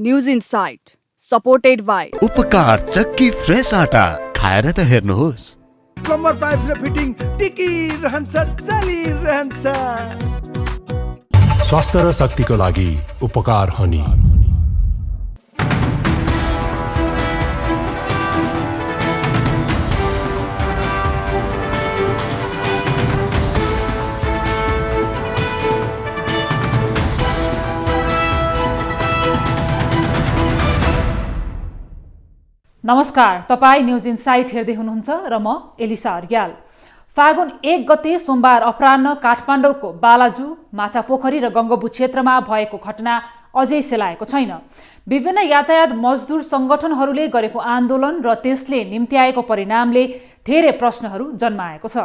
News insight supported by उपकार चक्की fresh आटा खाएर त हेर्नुहोस्। कम्मर पाइप्स र फिटिङ टिकिरहन्छ चलिरहन्छ। स्वास्थ्य र शक्तिको लागि उपकार हनी। नमस्कार, तपाईँ न्यूज इनसाइट हेर्दै हुनुहुन्छ र म एलिसा अर्याल। फागुन 1 गते सोमबार अपराह्न काठमाडौँको बालाजु, माछापोखरी र गङ्गबु क्षेत्रमा भएको घटना अझै सेलाएको छैन। विभिन्न यातायात मजदुर सङ्गठनहरूले गरेको आन्दोलन र त्यसले निम्त्याएको परिणामले धेरै प्रश्नहरू जन्माएको छ।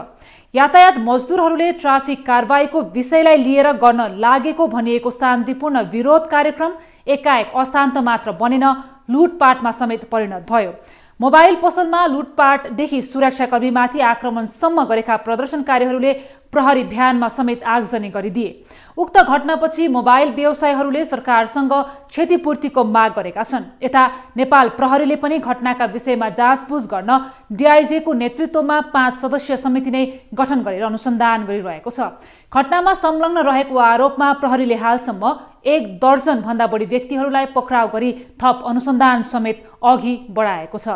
यातायात मजदुरहरूले ट्राफिक कारबाहीको विषयलाई लिएर गर्न लागेको भनिएको शान्तिपूर्ण विरोध कार्यक्रम एकाएक अशान्त मात्र बनेन, लुटपाटमा समेत परिणत भयो। मोबाइल पसलमा लुटपाटदेखि सुरक्षाकर्मीमाथि आक्रमणसम्म गरेका प्रदर्शनकारीहरूले प्रहरी भ्यानमा समेत आगजनी गरिदिए। उक्त घटनापछि मोबाइल व्यवसायीहरूले सरकारसँग क्षतिपूर्तिको माग गरेका छन्। यता नेपाल प्रहरीले पनि घटनाका विषयमा जाँचबुझ गर्न डिआइजीको नेतृत्वमा 5 सदस्यीय समिति नै गठन गरेर अनुसन्धान गरिरहेको छ। घटनामा संलग्न रहेको आरोपमा प्रहरीले हालसम्म 1 दर्जन भन्दा बढी व्यक्तिहरूलाई पक्राउ गरी थप अनुसन्धान समेत अघि बढाएको छ।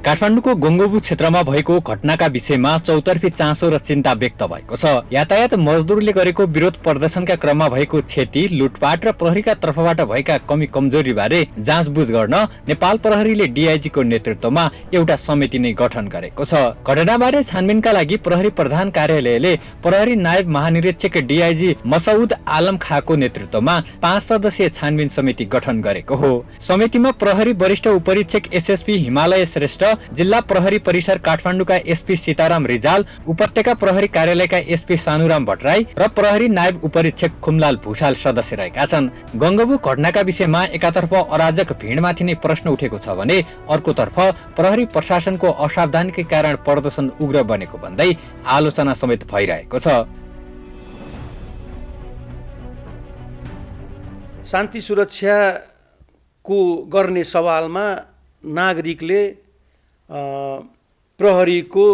काठमाडौँको गङ्गबु क्षेत्रमा भएको घटनाका विषयमा चौतर्फी चासो र चिन्ता व्यक्त भएको छ। यातायात मजदुरले गरेको विरोध प्रदर्शनका क्रममा भएको क्षति, लुटपाट र प्रहरीका तर्फबाट भएका कमी कमजोरी बारे जाँचबुझ गर्न नेपाल प्रहरीले डिआइजीको नेतृत्वमा एउटा समिति नै गठन गरेको छ। घटनाबारे छानबिनका लागि प्रहरी प्रधान कार्यालयले प्रहरी नायब महानिरीक्षक डिआइजी मसउद आलम खाको नेतृत्वमा 5 सदस्यीय छानबिन समिति गठन गरेको हो। समितिमा प्रहरी वरिष्ठ उपरीक्षक एसएसपी हिमालय श्रेष्ठ, जिल्ला प्रहरी परिसर काठमाडौँका एसपी सीताराम रिजाल, उपत्यका प्रहरी कार्यालयका एसपी सानुराम भट्टराई र प्रहरी नायब उपरीक्षक खुमलाल भूषाल सदस्य रहेका छन्। गङ्गबु घटनाका विषयमा एकातर्फ अराजक भिडमाथि नै प्रश्न उठेको छ भने अर्कोतर्फ प्रहरी प्रशासनको असावधानीकै कारण प्रदर्शन उग्र बनेको भन्दै आलोचना समेत भइरहेको छ। शान्ति सुरक्षाको गर्ने सवालमा नागरिकले प्रहरीको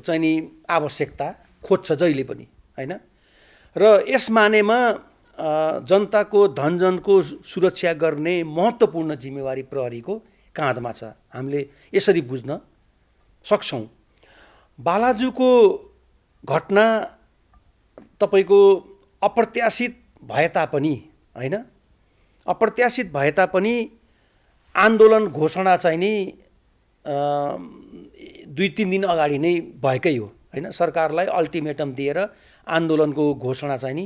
चाहिँ नि आवश्यकता खोज्छ जहिले पनि, हैन? र यस मानेमा जनताको धनजनको सुरक्षा गर्ने महत्त्वपूर्ण जिम्मेवारी प्रहरीको काँधमा छ। हामीले यसरी बुझ्न सक्छौँ। बालाजुको घटना तपाईँको अप्रत्याशित भए तापनि, हैन, अप्रत्याशित भए तापनि आन्दोलन घोषणा चाहिँ नि 2-3 दिन अगाडि नै भएकै हो, हैन? सरकारलाई अल्टिमेटम दिएर आन्दोलनको घोषणा चाहिँ नि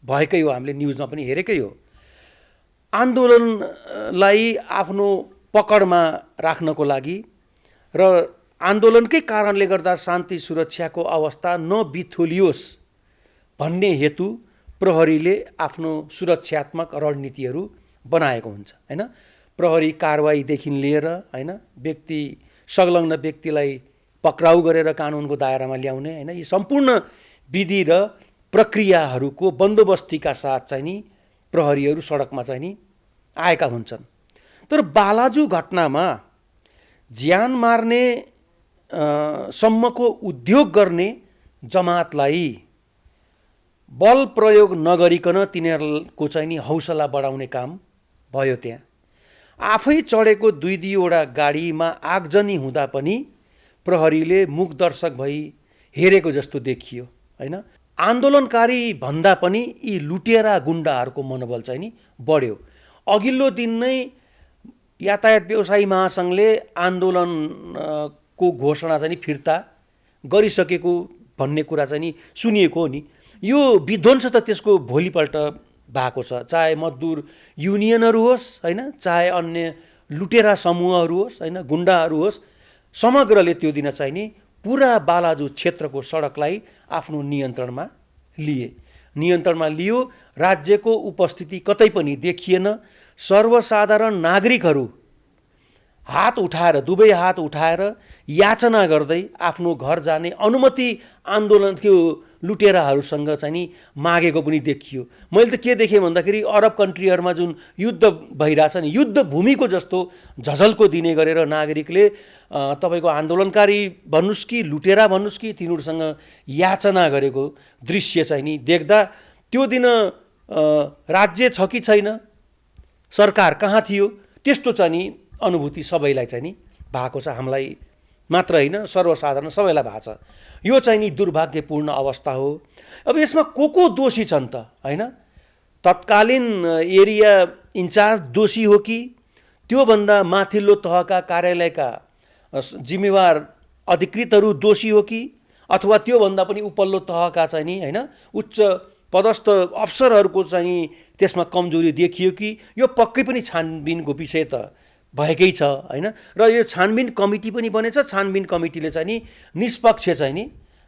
भएकै हो। हामीले न्युजमा पनि हेरेकै हो। आन्दोलनलाई आफ्नो पकडमा राख्नको लागि र आन्दोलनकै कारणले गर्दा शान्ति सुरक्षाको अवस्था नबिथोलियोस् भन्ने हेतु प्रहरीले आफ्नो सुरक्षात्मक रणनीतिहरू बनाएको हुन्छ, हैन? प्रहरी कारवाहीदेखि लिएर, हैन, व्यक्ति संलग्न व्यक्तिलाई पक्राउ गरेर कानुनको दायरामा ल्याउने, हैन, यी सम्पूर्ण विधि र प्रक्रियाहरूको बन्दोबस्तीका साथ चाहिँ नि प्रहरीहरू सडकमा चाहिँ नि आएका हुन्छन्। तर बालाजु घटनामा ज्यान मार्ने सम्मको उद्योग गर्ने जमातलाई बल प्रयोग नगरिकन तिनीहरूको चाहिँ नि हौसला बढाउने काम भयो। त्यहाँ आफै चढेको 2-2वटा गाडीमा आगजनी हुँदा पनि प्रहरीले मुखदर्शक भई हेरेको जस्तो देखियो, हैन? आन्दोलनकारी भन्दा पनि यी लुटेरा गुण्डाहरूको मनोबल चाहिँ नि बढ्यो। अघिल्लो दिन नै यातायात व्यवसायी महासङ्घले आन्दोलनको घोषणा चाहिँ नि फिर्ता गरिसकेको भन्ने कुरा चाहिँ नि सुनिएको हो नि। यो विध्वंस त त्यसको भोलिपल्ट भएको छ, चाहे मजदुर युनियनहरू होस् होइन, चाहे अन्य लुटेरा समूहहरू होस् होइन, गुन्डाहरू होस्, समग्रले त्यो दिन चाहिँ नि पुरा बालाजु क्षेत्रको सडकलाई आफ्नो नियन्त्रणमा लियो। राज्यको उपस्थिति कतै पनि देखिएन। सर्वसाधारण नागरिकहरू दुवै हात उठाएर याचना गर्दै आफ्नो घर जाने अनुमति आन्दोलन त्यो लुटेराहरूसँग चाहिँ नि मागेको पनि देखियो। मैले त के देखेँ भन्दाखेरि अरब कन्ट्रीहरूमा जुन युद्ध भइरहेछ नि, युद्ध भूमिको जस्तो झझल्को दिने गरेर नागरिकले तपाईँको आन्दोलनकारी भन्नुहोस् कि लुटेरा भन्नुहोस् कि तिनीहरूसँग याचना गरेको दृश्य चाहिँ नि देख्दा त्यो दिन राज्य छ कि छैन, सरकार कहाँ थियो, त्यस्तो चाहिँ नि अनुभूति सबैलाई चाहिँ नि भएको छ। हामीलाई मात्र होइन, सर्वसाधारण सबैलाई भएको छ। यो चाहिँ नि दुर्भाग्यपूर्ण अवस्था हो। अब यसमा को दोषी छन् त होइन? तत्कालीन एरिया इन्चार्ज दोषी हो कि त्योभन्दा माथिल्लो तहका कार्यालयका जिम्मेवार अधिकृतहरू दोषी हो कि अथवा त्योभन्दा पनि उपल्लो तहका चाहिँ नि होइन उच्च पदस्थ अफसरहरूको चाहिँ त्यसमा कमजोरी देखियो कि यो पक्कै पनि छानबिनको विषय त भएकै छ होइन। र यो छानबिन कमिटी पनि बनेछ। छानबिन कमिटीले चाहिँ नि निष्पक्ष चाहिँ नि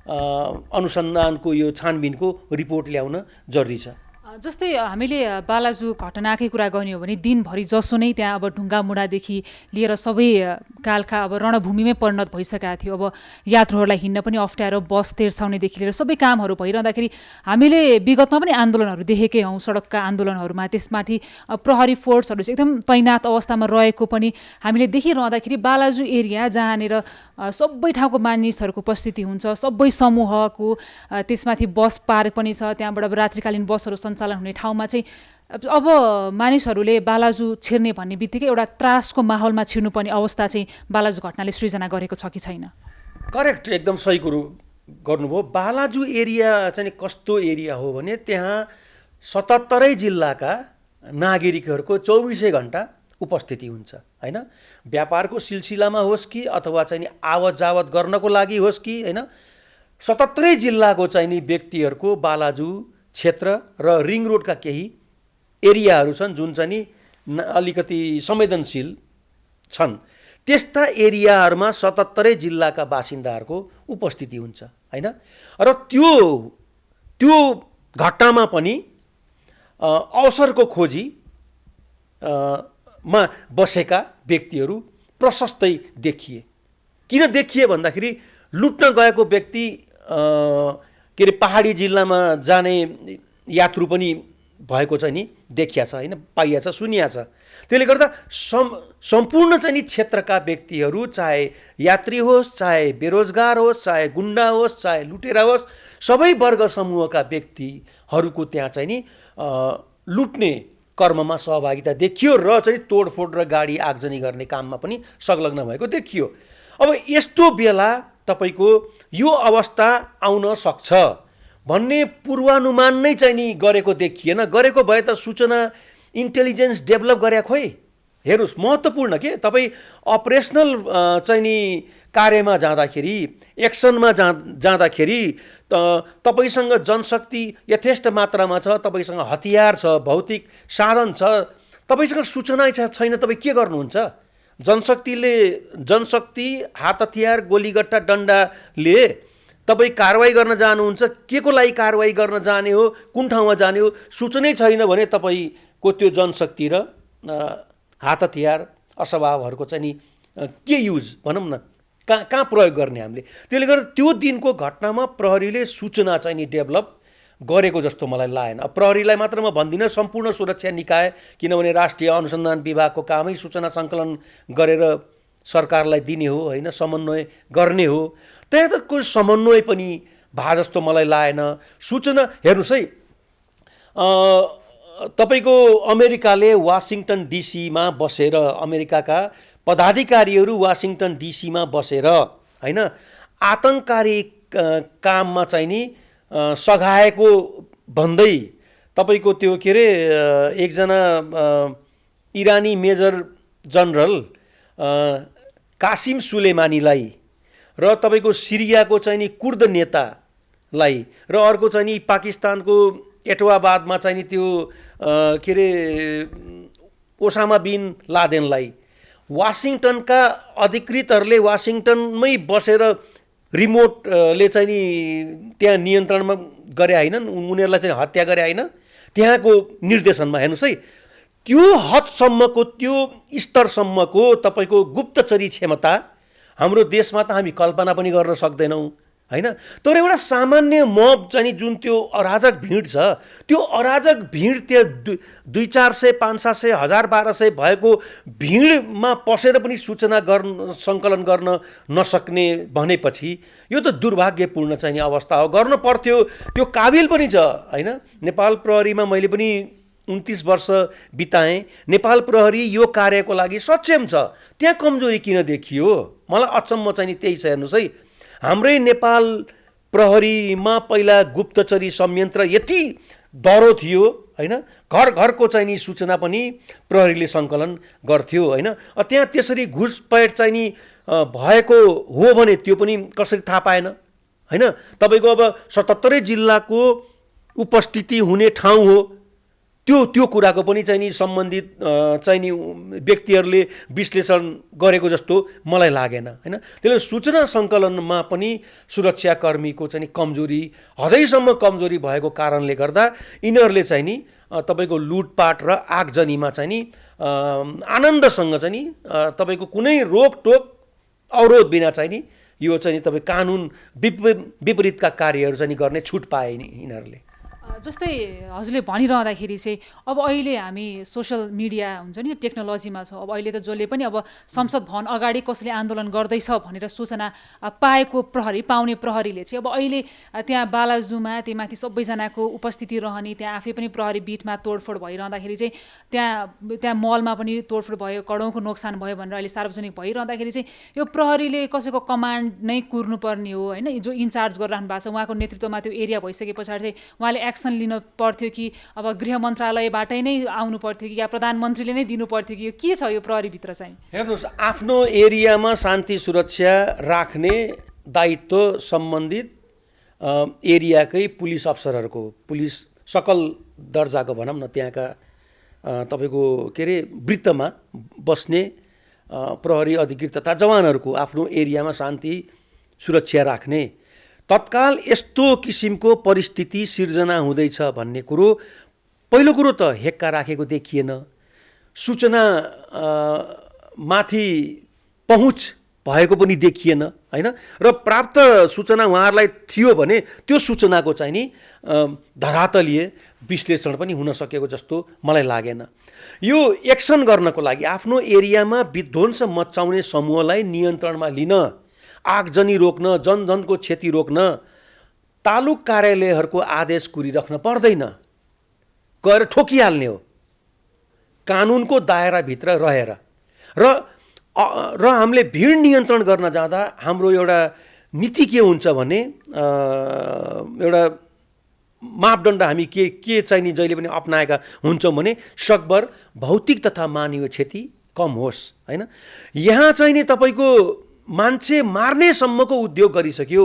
अनुसन्धानको यो छानबिनको रिपोर्ट ल्याउन जरुरी छ। जस्तै हामीले बालाजु घटनाकै कुरा गर्ने हो भने दिनभरि जसो नै त्यहाँ अब ढुङ्गा मुढादेखि लिएर सबै कालका अब रणभूमिमै परिणत भइसकेका थियो। अब यात्रुहरूलाई हिँड्न पनि अप्ठ्यारो, बस तेर्साउनेदेखि लिएर सबै कामहरू भइरहँदाखेरि हामीले विगतमा पनि आन्दोलनहरू देखेकै हौँ, सडकका आन्दोलनहरूमा। त्यसमाथि प्रहरी फोर्सहरू चाहिँ एकदम तैनात अवस्थामा रहेको पनि हामीले देखिरहँदाखेरि बालाजु एरिया जहाँनिर सबै ठाउँको मानिसहरूको उपस्थिति हुन्छ, सबै समूहको, त्यसमाथि बस पार्क पनि छ, त्यहाँबाट रात्रिकालीन बसहरू सञ्चालन हुने ठाउँमा चाहिँ अब मानिसहरूले बालाजु छिर्ने भन्ने बित्तिकै एउटा त्रासको माहौलमा छिर्नुपर्ने अवस्था चाहिँ बालाजु घटनाले सृजना गरेको छ कि छैन? करेक्ट, एकदम सही कुरो गर्नुभयो। बालाजु एरिया चाहिँ कस्तो एरिया हो भने त्यहाँ 77 जिल्लाका नागरिकहरूको 24 घण्टा उपस्थिति हुन्छ होइन। व्यापारको सिलसिलामा होस् कि अथवा चाहिँ आवत जावत गर्नको लागि होस् कि होइन, 77 जिल्लाको चाहिँ नि व्यक्तिहरूको बालाजु क्षेत्र र रिङ रोडका केही एरियाहरू छन् जुन चाहिँ नि अलिकति संवेदनशील छन्। त्यस्ता एरियाहरूमा 77 जिल्लाका बासिन्दाहरूको उपस्थिति हुन्छ होइन। र त्यो घटनामा पनि अवसरको खोजी मा बसेका व्यक्तिहरू प्रशस्तै देखिए। किन देखिए भन्दाखेरि लुट्न गएको व्यक्ति के अरे पहाडी जिल्लामा जाने यात्रु पनि भएको चाहिँ नि देखिया छ होइन, पाइया छ, सुनिया छ। त्यसले गर्दा सम्पूर्ण चाहिँ नि क्षेत्रका व्यक्तिहरू, चाहे यात्री होस्, चाहे बेरोजगार होस्, चाहे गुन्डा होस्, चाहे लुटेरा होस्, सबै वर्ग समूहका व्यक्तिहरूको त्यहाँ चाहिँ नि लुट्ने कर्ममा सहभागिता देखियो र चाहिँ तोडफोड र गाडी आगजनी गर्ने काममा पनि संलग्न भएको देखियो। अब यस्तो बेला तपाईको यो अवस्था आउन सक्छ भन्ने पूर्वानुमान नै चाहिँ नि गरेको देखिएन। गरेको भए त सूचना इन्टेलिजेन्स डेभलप गरे खोइ। हेर्नुहोस्, महत्त्वपूर्ण के तपाईँ अपरेसनल चाहिँ नि कार्यमा जाँदाखेरि, एक्सनमा जाँदाखेरि तपाईँसँग जनशक्ति यथेष्ट मात्रामा छ, तपाईँसँग हतियार छ, भौतिक साधन छ, तपाईँसँग सूचना छैन, तपाईँ के गर्नुहुन्छ? जनशक्ति, हात हतियार, गोलीगट्टा, डन्डाले तपाईँ कारवाही गर्न जानुहुन्छ। के को लागि कारवाही गर्न जाने हो, कुन ठाउँमा जाने हो, सूचनै छैन भने तपाईँको त्यो जनशक्ति र हात हतियार असभावहरूको चाहिँ नि के युज भनौँ न, कहाँ प्रयोग गर्ने हामीले। त्यसले गर्दा त्यो दिनको घटनामा प्रहरीले सूचना चाहिँ नि डेभलप गरेको जस्तो मलाई लागेन। प्रहरीलाई मात्र म भन्दिनँ, सम्पूर्ण सुरक्षा निकाय, किनभने राष्ट्रिय अनुसन्धान विभागको कामै सूचना सङ्कलन गरेर सरकारलाई दिने हो होइन, समन्वय गर्ने हो। त्यहाँ त कोही समन्वय पनि भए जस्तो मलाई लागेन। सूचना हेर्नुहोस् है, तपाईँको अमेरिकाले वासिङटन डिसीमा बसेर, अमेरिकाका पदाधिकारीहरू वासिङटन डिसीमा बसेर होइन आतङ्ककारी काममा चाहिँ नि सघाएको भन्दै तपाईँको त्यो के अरे एकजना इरानी मेजर जनरल कासिम सुलेमानीलाई र तपाईँको सिरियाको चाहिँ नि कुर्द नेतालाई र अर्को चाहिँ नि पाकिस्तानको एटवाबादमा चाहिँ नि त्यो के अरे ओसामा बिन लादेनलाई वासिङटनका अधिकृतहरूले वासिङटनमै बसेर रिमोटले चाहिँ नि त्यहाँ नियन्त्रणमा गरे होइनन्, उनीहरूलाई चाहिँ हत्या गरे होइन, त्यहाँको निर्देशनमा हेर्नुहोस् है, त्यो हदसम्मको त्यो स्तरसम्मको तपाईँको गुप्तचरी क्षमता हाम्रो देशमा त हामी कल्पना पनि गर्न सक्दैनौँ होइन। तर एउटा सामान्य मब चाहिँ नि जुन त्यो अराजक भिड छ, त्यो अराजक भिड त्यहाँ 200-400, 500, 1000-1200 भएको भिडमा पसेर पनि सूचना गर्न सङ्कलन गर्न नसक्ने भनेपछि यो त दुर्भाग्यपूर्ण चाहिँ नि अवस्था हो। गर्न पर्थ्यो, त्यो काबिल पनि छ होइन। नेपाल प्रहरीमा मैले पनि 29 वर्ष बिताएँ। नेपाल प्रहरी यो कार्यको लागि सक्षम छ, त्यहाँ कमजोरी किन देखियो? मलाई अचम्म चाहिँ नि त्यही छ। हेर्नुहोस् है, हाम्रै नेपाल प्रहरीमा पहिला गुप्तचरी संयन्त्र यति डह्रो थियो होइन, घर घरको चाहिँ नि सूचना पनि प्रहरीले सङ्कलन गर्थ्यो होइन। त्यहाँ त्यसरी घुसपैठ चाहिँ नि भएको हो भने त्यो पनि कसरी थाहा पाएन होइन। तपाईँको अब 77 जिल्लाको उपस्थिति हुने ठाउँ हो, त्यो कुराको पनि चाहिँ नि सम्बन्धित चाहिँ नि व्यक्तिहरूले विश्लेषण गरेको जस्तो मलाई लागेन होइन। त्यसले सूचना सङ्कलनमा पनि सुरक्षाकर्मीको चाहिँ नि कमजोरी, हदैसम्म कमजोरी भएको कारणले गर्दा यिनीहरूले चाहिँ नि तपाईँको लुटपाट र आगजनीमा चाहिँ नि आनन्दसँग चाहिँ नि तपाईँको कुनै रोकटोक अवरोध बिना चाहिँ नि यो चाहिँ नि तपाईँ कानुन विपरीतका कार्यहरू चाहिँ नि गर्ने छुट पाए नि यिनीहरूले। जस्तै हजुरले भनिरहँदाखेरि चाहिँ अब अहिले हामी सोसल मिडिया हुन्छ नि, टेक्नोलोजीमा छौँ। अब अहिले त जसले पनि अब संसद भवन अगाडि कसले आन्दोलन गर्दैछ भनेर सूचना पाउने प्रहरीले चाहिँ अब अहिले त्यहाँ बालाजुमा त्यहीमाथि सबैजनाको उपस्थिति रहने, त्यहाँ आफै पनि प्रहरी बिटमा तोडफोड भइरहँदाखेरि चाहिँ त्यहाँ मलमा पनि तोडफोड भयो, करोडौँको नोक्सान भयो भनेर अहिले सार्वजनिक भइरहँदाखेरि चाहिँ यो प्रहरीले कसैको कमान्ड नै कुर्नुपर्ने हो होइन। जो इन्चार्ज गरिरहनु भएको छ उहाँको नेतृत्वमा त्यो एरिया भइसके पछाडि चाहिँ उहाँले एक्सन लिन पर्थ्यो कि अब गृह मन्त्रालयबाटै नै आउनु पर्थ्यो कि या प्रधानमन्त्रीले नै दिनु पर्थ्यो कि के छ यो प्रहरीभित्र चाहिँ? हेर्नुहोस्, आफ्नो एरियामा शान्ति सुरक्षा राख्ने दायित्व सम्बन्धित एरियाकै पुलिस अफसरहरूको, पुलिस सकल दर्जाको भनौँ न, त्यहाँका तपाईँको के अरे वृत्तमा बस्ने प्रहरी अधिकृत तथा जवानहरूको आफ्नो एरियामा शान्ति सुरक्षा राख्ने तत्काल यस्तो किसिमको परिस्थिति सिर्जना हुँदैछ भन्ने कुरो पहिलो कुरो त हेक्का राखेको देखिएन। सूचना माथि पहुँच भएको पनि देखिएन होइन। र प्राप्त सूचना उहाँहरूलाई थियो भने त्यो सूचनाको चाहिँ नि धरातलीय विश्लेषण पनि हुन सकेको जस्तो मलाई लागेन। यो एक्सन गर्नको लागि आफ्नो एरियामा विध्वंस मचाउने समूहलाई नियन्त्रणमा लिन, आगजनी रोक्न, जनधनको क्षति रोक्न तालुक कार्यालयहरूको आदेश कुरिराख्न पर्दैन, गएर ठोकिहाल्ने हो कानुनको दायराभित्र रहेर। र हामीले भिड नियन्त्रण गर्न जाँदा हाम्रो एउटा नीति के हुन्छ भने एउटा मापदण्ड हामी के चाहिँ नि जहिले पनि अपनाएका हुन्छौँ भने सकभर भौतिक तथा मानवीय क्षति कम होस् होइन। यहाँ चाहिँ नि तपाईँको मान्छे मार्नेसम्मको उद्योग गरिसक्यो।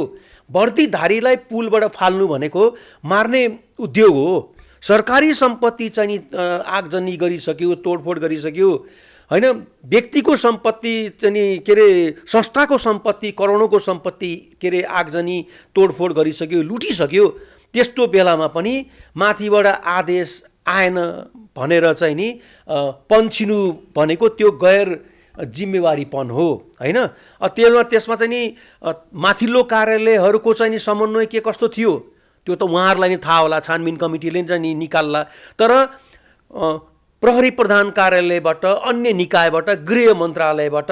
वर्दीधारीलाई पुलबाट फाल्नु भनेको मार्ने उद्योग हो। सरकारी सम्पत्ति चाहिँ नि आगजनी गरिसक्यो, तोडफोड गरिसक्यो होइन। व्यक्तिको सम्पत्ति चाहिँ नि के अरे संस्थाको सम्पत्ति, करोडौँको सम्पत्ति के अरे आगजनी तोडफोड गरिसक्यो, लुटिसक्यो। त्यस्तो बेलामा पनि माथिबाट आदेश आएन भनेर चाहिँ नि पन्छिनु भनेको त्यो गैर जिम्मेवारीपन हो होइन। त्यसमा चाहिँ नि माथिल्लो कार्यालयहरूको चाहिँ नि समन्वय के कस्तो थियो त्यो त उहाँहरूलाई नै थाहा होला, छानबिन कमिटीले चाहिँ नि निकाल्ला। तर प्रहरी प्रधान कार्यालयबाट, अन्य निकायबाट, गृह मन्त्रालयबाट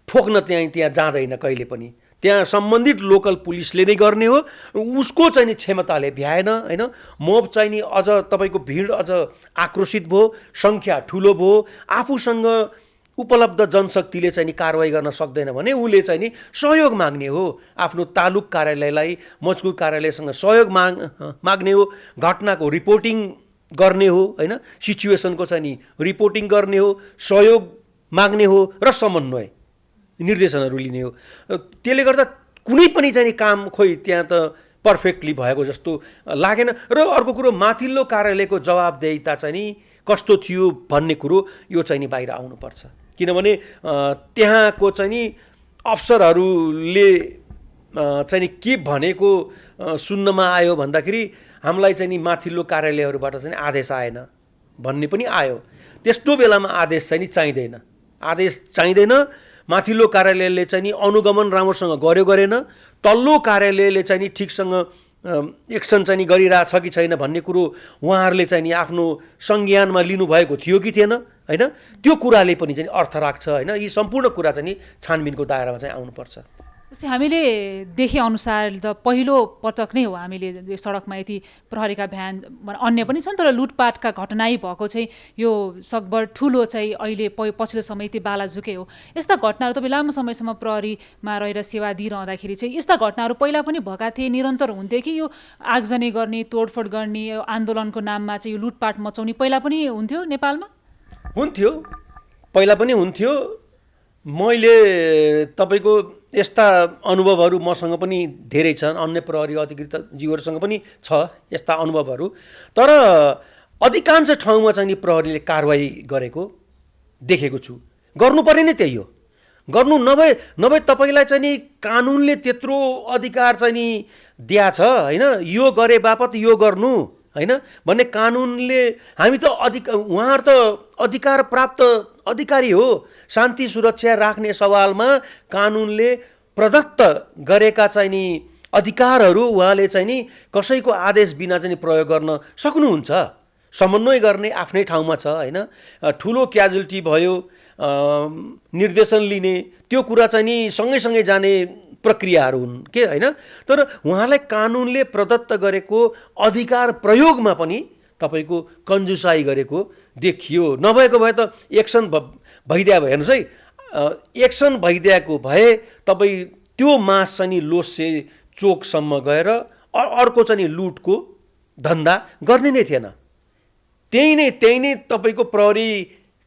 ठोक्न त्यहाँ जाँदैन कहिले पनि। त्यहाँ सम्बन्धित लोकल पुलिसले नै गर्ने हो। उसको चाहिँ नि क्षमताले भ्याएन होइन। मोब चाहिँ नि अझ तपाईँको भिड अझ आक्रोशित भयो, सङ्ख्या ठुलो भयो, आफूसँग उपलब्ध जनशक्तिले चाहिँ नि कारवाही गर्न सक्दैन भने उसले चाहिँ नि सहयोग माग्ने हो। आफ्नो तालुक कार्यालयलाई, मजकुर कार्यालयसँग सहयोग माग्ने हो, घटनाको रिपोर्टिङ गर्ने हो होइन, सिचुएसनको चाहिँ नि रिपोर्टिङ गर्ने हो, सहयोग माग्ने हो र समन्वय निर्देशनहरू लिने हो। त्यसले गर्दा कुनै पनि चाहिँ नि काम खोइ त्यहाँ त पर्फेक्टली भएको जस्तो लागेन। र अर्को कुरो, माथिल्लो कार्यालयको जवाबदेहिता चाहिँ नि कस्तो थियो भन्ने कुरो यो चाहिँ नि बाहिर आउनुपर्छ। किनभने त्यहाँको चाहिँ नि अफसरहरूले चाहिँ नि के भनेको सुन्नमा आयो भन्दाखेरि हामीलाई चाहिँ नि माथिल्लो कार्यालयहरूबाट चाहिँ आदेश आएन भन्ने पनि आयो। त्यस्तो बेलामा आदेश चाहिँ नि चाहिँदैन। माथिल्लो कार्यालयले चाहिँ नि अनुगमन राम्रोसँग गर्यो गरेन, तल्लो कार्यालयले चाहिँ नि ठिकसँग एक्सन चाहिँ नि गरिरहेछ कि छैन भन्ने कुरो उहाँहरूले चाहिँ नि आफ्नो संज्ञानमा लिनुभएको थियो कि थिएन, होइन, त्यो कुराले पनि चाहिँ अर्थ राख्छ, होइन। यी सम्पूर्ण कुरा चाहिँ नि छानबिनको दायरामा चाहिँ आउनुपर्छ। जस्तै हामीले देखेअनुसार त पहिलो पटक नै हो हामीले यो सडकमा यति प्रहरीका भ्यान अन्य पनि छन्, तर लुटपाटका घटनै भएको चाहिँ यो सकभर ठुलो चाहिँ अहिले पछिल्लो समय यति बालाजुकै हो। यस्ता घटनाहरू तपाईँ लामो समयसम्म प्रहरीमा रहेर सेवा दिइरहँदाखेरि चाहिँ यस्ता घटनाहरू पहिला पनि भएका थिए, निरन्तर हुन्थे कि यो आगजनी गर्ने, तोडफोड गर्ने, यो आन्दोलनको नाममा चाहिँ यो लुटपाट मचाउने पहिला पनि हुन्थ्यो नेपालमा? हुन्थ्यो, पहिला पनि हुन्थ्यो। मैले तपाईँको यस्ता अनुभवहरू मसँग पनि धेरै छन्, अन्य प्रहरी अधिकृतज्यूहरूसँग पनि छ यस्ता अनुभवहरू। तर अधिकांश ठाउँमा चाहिँ नि प्रहरीले कारवाही गरेको देखेको छु। गर्नुपर्ने नै त्यही हो, गर्नु नभए तपाईँलाई चाहिँ नि कानुनले त्यत्रो अधिकार चाहिँ नि दिया छ, होइन, यो गरे बापत यो गर्नु, होइन भन्ने कानुनले हामी त उहाँहरू त अधिकार प्राप्त अधिकारी हो। शान्ति सुरक्षा राख्ने सवालमा कानुनले प्रदत्त गरेका चाहिँ नि अधिकारहरू उहाँले चाहिँ नि कसैको आदेश बिना चाहिँ प्रयोग गर्न सक्नुहुन्छ। समन्वय गर्ने आफ्नै ठाउँमा छ, होइन। ठुलो क्याजुअल्टी भयो, निर्देशन लिने त्यो कुरा चाहिँ नि सँगै जाने प्रक्रियाहरू हुन् के, होइन। तर उहाँलाई कानुनले प्रदत्त गरेको अधिकार प्रयोगमा पनि तपाईँको कन्जुसाई गरेको देखियो। नभएको भए त एक्सन भइदिया भयो। हेर्नुहोस् है, एक्सन भइदिएको भए तपाईँ त्यो मास चाहिँ नि लोसे चोकसम्म गएर अर्को चाहिँ नि लुटको धन्दा गर्ने नै थिएन। त्यही नै तपाईँको प्रहरी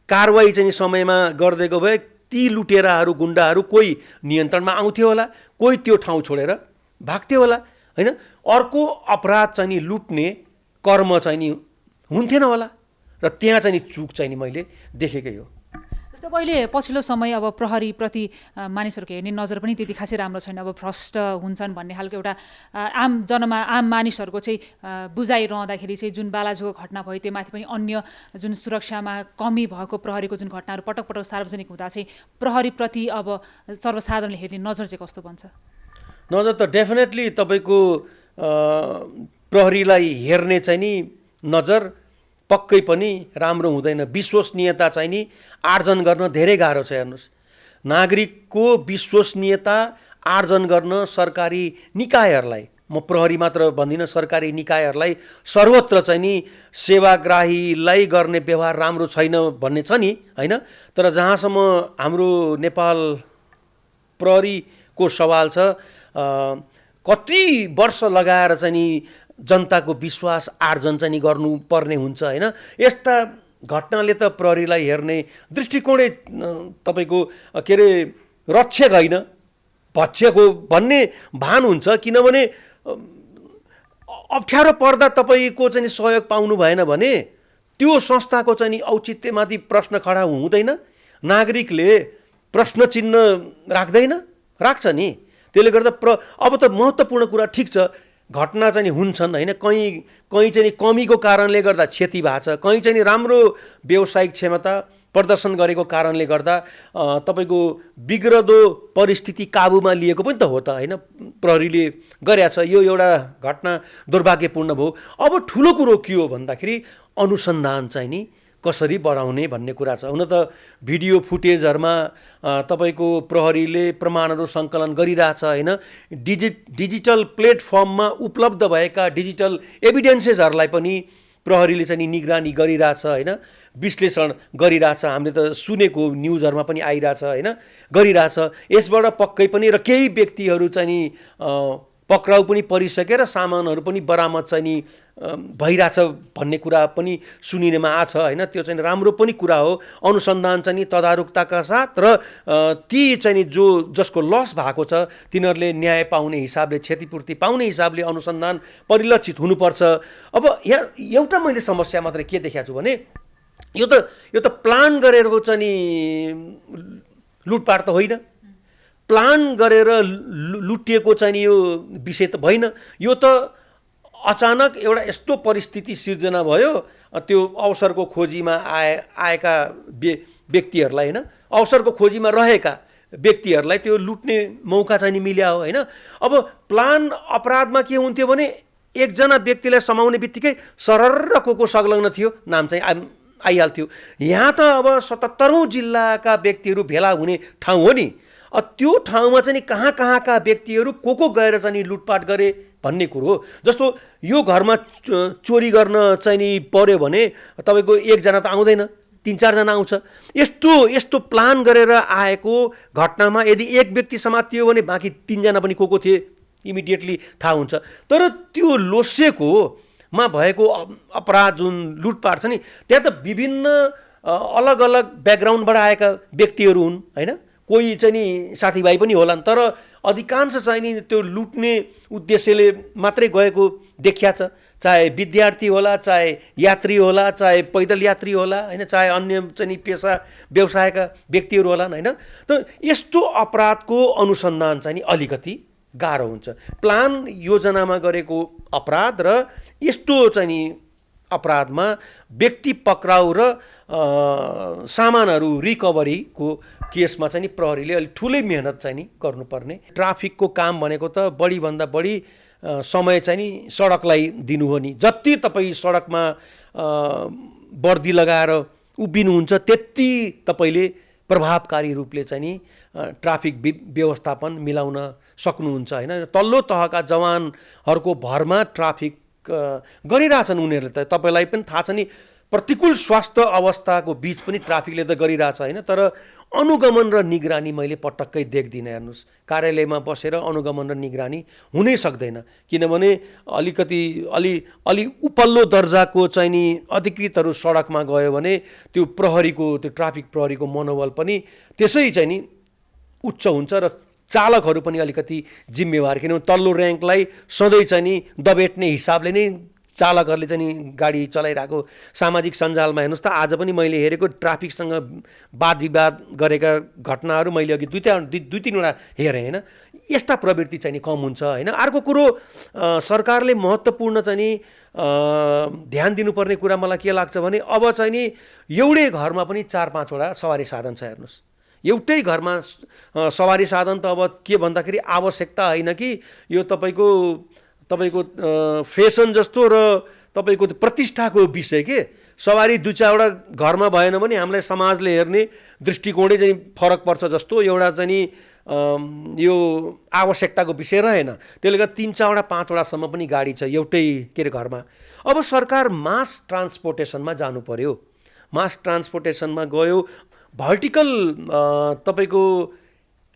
कारवाही चाहिँ समयमा गरिदिएको भए ती लुटेराहरू, गुन्डाहरू कोही नियन्त्रणमा आउँथ्यो होला, कोही त्यो ठाउँ छोडेर भाग्थ्यो होला, होइन। अर्को अपराध चाहिँ नि लुट्ने कर्म चाहिँ नि हुन्थेन होला, र त्यहाँ चाहिँ नि चुक चाहिँ नि मैले देखेकै हो। जस्तो अहिले पछिल्लो समय अब प्रहरीप्रति मानिसहरूको हेर्ने नजर पनि त्यति खासै राम्रो छैन। अब भ्रष्ट हुन्छन् भन्ने खालको एउटा आम मानिसहरूको चाहिँ बुझाइरहँदाखेरि चाहिँ जुन बालाजुको घटना भयो त्यो माथि पनि अन्य जुन सुरक्षामा कमी भएको प्रहरीको जुन घटनाहरू पटक सार्वजनिक हुँदा चाहिँ प्रहरीप्रति अब सर्वसाधारणले हेर्ने नजर चाहिँ कस्तो बन्छ? नजर त डेफिनेटली तपाईँको प्रहरीलाई हेर्ने चाहिँ नि नजर पक्कै पनि राम्रो हुँदैन। विश्वसनीयता चाहिँ नि आर्जन गर्न धेरै गाह्रो छ। हेर्नुहोस्, नागरिकको विश्वसनीयता आर्जन गर्न सरकारी निकायहरूलाई, म प्रहरी मात्र भन्दिनँ, सरकारी निकायहरूलाई सर्वत्र चाहिँ नि सेवाग्राहीलाई गर्ने व्यवहार राम्रो छैन भन्ने छ नि, होइन। तर जहाँसम्म हाम्रो नेपाल प्रहरीको सवाल छ, कति वर्ष लगाएर चाहिँ नि जनताको विश्वास आर्जन चाहिँ नि गर्नुपर्ने हुन्छ, होइन। यस्ता घटनाले त प्रहरीलाई हेर्ने दृष्टिकोणै तपाईँको के अरे रक्षक होइन भक्षक हो भन्ने भान हुन्छ। किनभने अप्ठ्यारो पर्दा तपाईँको चाहिँ नि सहयोग पाउनु भएन भने त्यो संस्थाको चाहिँ नि औचित्यमाथि प्रश्न खडा हुँदैन। नागरिकले प्रश्न चिन्ह राख्छ नि। त्यसले गर्दा अब त महत्त्वपूर्ण कुरा ठिक छ, घटना चाहिँ हुन्छन्, होइन। कहीँ चाहिँ कमीको कारणले गर्दा क्षति भएको छ, कहीँ चाहिँ राम्रो व्यावसायिक क्षमता प्रदर्शन गरेको कारणले गर्दा तपाईँको बिग्रदो परिस्थिति काबुमा लिएको पनि त हो त, होइन। प्रहरीले गरेछ, यो एउटा घटना दुर्भाग्यपूर्ण भयो। अब ठुलो कुरो के हो भन्दाखेरि अनुसन्धान चाहिँ नि कसरी बढाउने भन्ने कुरा छ। हुन त भिडियो फुटेजहरूमा तपाईँको प्रहरीले प्रमाणहरू सङ्कलन गरिरहेछ, होइन। डिजिटल प्लेटफर्ममा उपलब्ध भएका डिजिटल एभिडेन्सेसहरूलाई पनि प्रहरीले चाहिँ निगरानी गरिरहेछ, होइन, विश्लेषण गरिरहेछ। हामीले त सुनेको न्युजहरूमा पनि आइरहेछ, होइन, गरिरहेछ। यसबाट पक्कै पनि र केही व्यक्तिहरू चाहिँ नि पक्राउ पनि परिसकेर सामानहरू पनि बरामद चाहिँ नि भइरहेछ भन्ने कुरा पनि सुनिनेमा आछ, होइन। त्यो चाहिँ राम्रो पनि कुरा हो। अनुसन्धान चाहिँ नि तदारुकताका साथ र ती चाहिँ नि जसको लस भएको छ तिनीहरूले न्याय पाउने हिसाबले, क्षतिपूर्ति पाउने हिसाबले अनुसन्धान परिलक्षित हुनुपर्छ। अब यहाँ एउटा मैले समस्या मात्रै के देखाएको छु भने यो त प्लान गरेरको चाहिँ नि लुटपाट त होइन, प्लान गरेर लुटिएको चाहिँ नि यो विषय त भएन। यो त अचानक एउटा यस्तो परिस्थिति सिर्जना भयो, त्यो अवसरको खोजीमा आएका व्यक्तिहरूलाई होइन, अवसरको खोजीमा रहेका व्यक्तिहरूलाई त्यो लुट्ने मौका चाहिँ नि मिल्या हो होइन। अब प्लान अपराधमा के हुन्थ्यो भने एकजना व्यक्तिलाई समाउने बित्तिकै सरर को संलग्न थियो नाम चाहिँ आइहाल्थ्यो। यहाँ त अब 77औं जिल्लाका व्यक्तिहरू भेला हुने ठाउँ हो नि, त्यो ठाउँमा चाहिँ नि कहाँ कहाँका व्यक्तिहरू को गएर चाहिँ नि लुटपाट गरे भन्ने कुरो हो। जस्तो यो घरमा चोरी गर्न चाहिँ नि पर्यो भने तपाईँको एकजना त आउँदैन, 3-4 जना आउँछ। यस्तो प्लान गरेर आएको घटनामा यदि एक व्यक्ति समातियो भने बाँकी 3 जना पनि को थिए इमिडिएटली थाहा हुन्छ। तर त्यो लोसेकोमा भएको अपराध जुन लुटपाट छ नि, त्यहाँ त विभिन्न अलग अलग ब्याकग्राउन्डबाट आएका व्यक्तिहरू हुन् होइन, कोही चाहिँ नि साथीभाइ पनि होलान्, तर अधिकांश चाहिँ नि त्यो लुट्ने उद्देश्यले मात्रै गएको देखिया छ। चाहे विद्यार्थी होला, चाहे यात्री होला, चाहे पैदल यात्री होला होइन, चाहे अन्य चाहिँ नि पेसा व्यवसायका व्यक्तिहरू होलान् होइन। त यस्तो अपराधको अनुसन्धान चाहिँ नि अलिकति गाह्रो हुन्छ। प्लान योजनामा गरेको अपराध र यस्तो चाहिँ नि अपराधमा व्यक्ति पक्राउ र सामानहरू रिकभरीको केसमा चाहिँ नि प्रहरीले अलिक ठुलै मेहनत चाहिँ नि गर्नुपर्ने। ट्राफिकको काम भनेको त बढीभन्दा बढी समय चाहिँ नि सडकलाई दिनु हो नि। जति तपाईँ सडकमा वर्दी लगाएर उभिनुहुन्छ त्यति तपाईँले प्रभावकारी रूपले चाहिँ नि ट्राफिक व्यवस्थापन मिलाउन सक्नुहुन्छ होइन। तल्लो तहका जवानहरूको भरमा ट्राफिक गरिरहेछन् उनीहरूले त। तपाईँलाई पनि थाहा छ नि, प्रतिकूल स्वास्थ्य अवस्थाको बीच पनि ट्राफिकले त गरिरहेछ होइन। तर अनुगमन र निगरानी मैले पटक्कै देख्दिनँ। हेर्नुहोस्, कार्यालयमा बसेर अनुगमन र निगरानी हुनै सक्दैन, किनभने अलि उपल्लो दर्जाको चाहिँ नि अधिकृतहरू सडकमा गयो भने त्यो प्रहरीको, त्यो ट्राफिक प्रहरीको मनोबल पनि त्यसै चाहिँ नि उच्च हुन्छ र चालकहरू पनि अलिकति जिम्मेवार, किनभने तल्लो र्याङ्कलाई सधैँ चाहिँ नि दबेट्ने हिसाबले नै चालकहरूले चाहिँ नि गाडी चलाइरहेको। सामाजिक सञ्जालमा हेर्नुहोस् त, आज पनि मैले हेरेको ट्राफिकसँग वाद विवाद गरेका घटनाहरू मैले अघि दुई तीनवटा हेरेँ होइन। यस्ता प्रवृत्ति चाहिँ नि कम हुन्छ होइन। अर्को कुरो सरकारले महत्त्वपूर्ण चाहिँ नि ध्यान दिनुपर्ने कुरा मलाई के लाग्छ भने अब चाहिँ नि एउटै घरमा पनि 4-5 वटा सवारी साधन छ। हेर्नुहोस्, एउटै घरमा सवारी साधन त अब के भन्दाखेरि आवश्यकता होइन कि यो तपाईँको फेसन जस्तो र तपाईँको प्रतिष्ठाको विषय के। सवारी 2-4 वटा घरमा भएन भने हामीलाई समाजले हेर्ने दृष्टिकोणै चाहिँ फरक पर्छ जस्तो एउटा चाहिँ नि यो आवश्यकताको विषय रहेन। त्यसले गर्दा 3-4 वटा 5 वटासम्म पनि गाडी छ एउटै के अरे घरमा। अब सरकार मास ट्रान्सपोर्टेसनमा जानु पर्यो। मास ट्रान्सपोर्टेसनमा गयो, भर्टिकल तपाईँको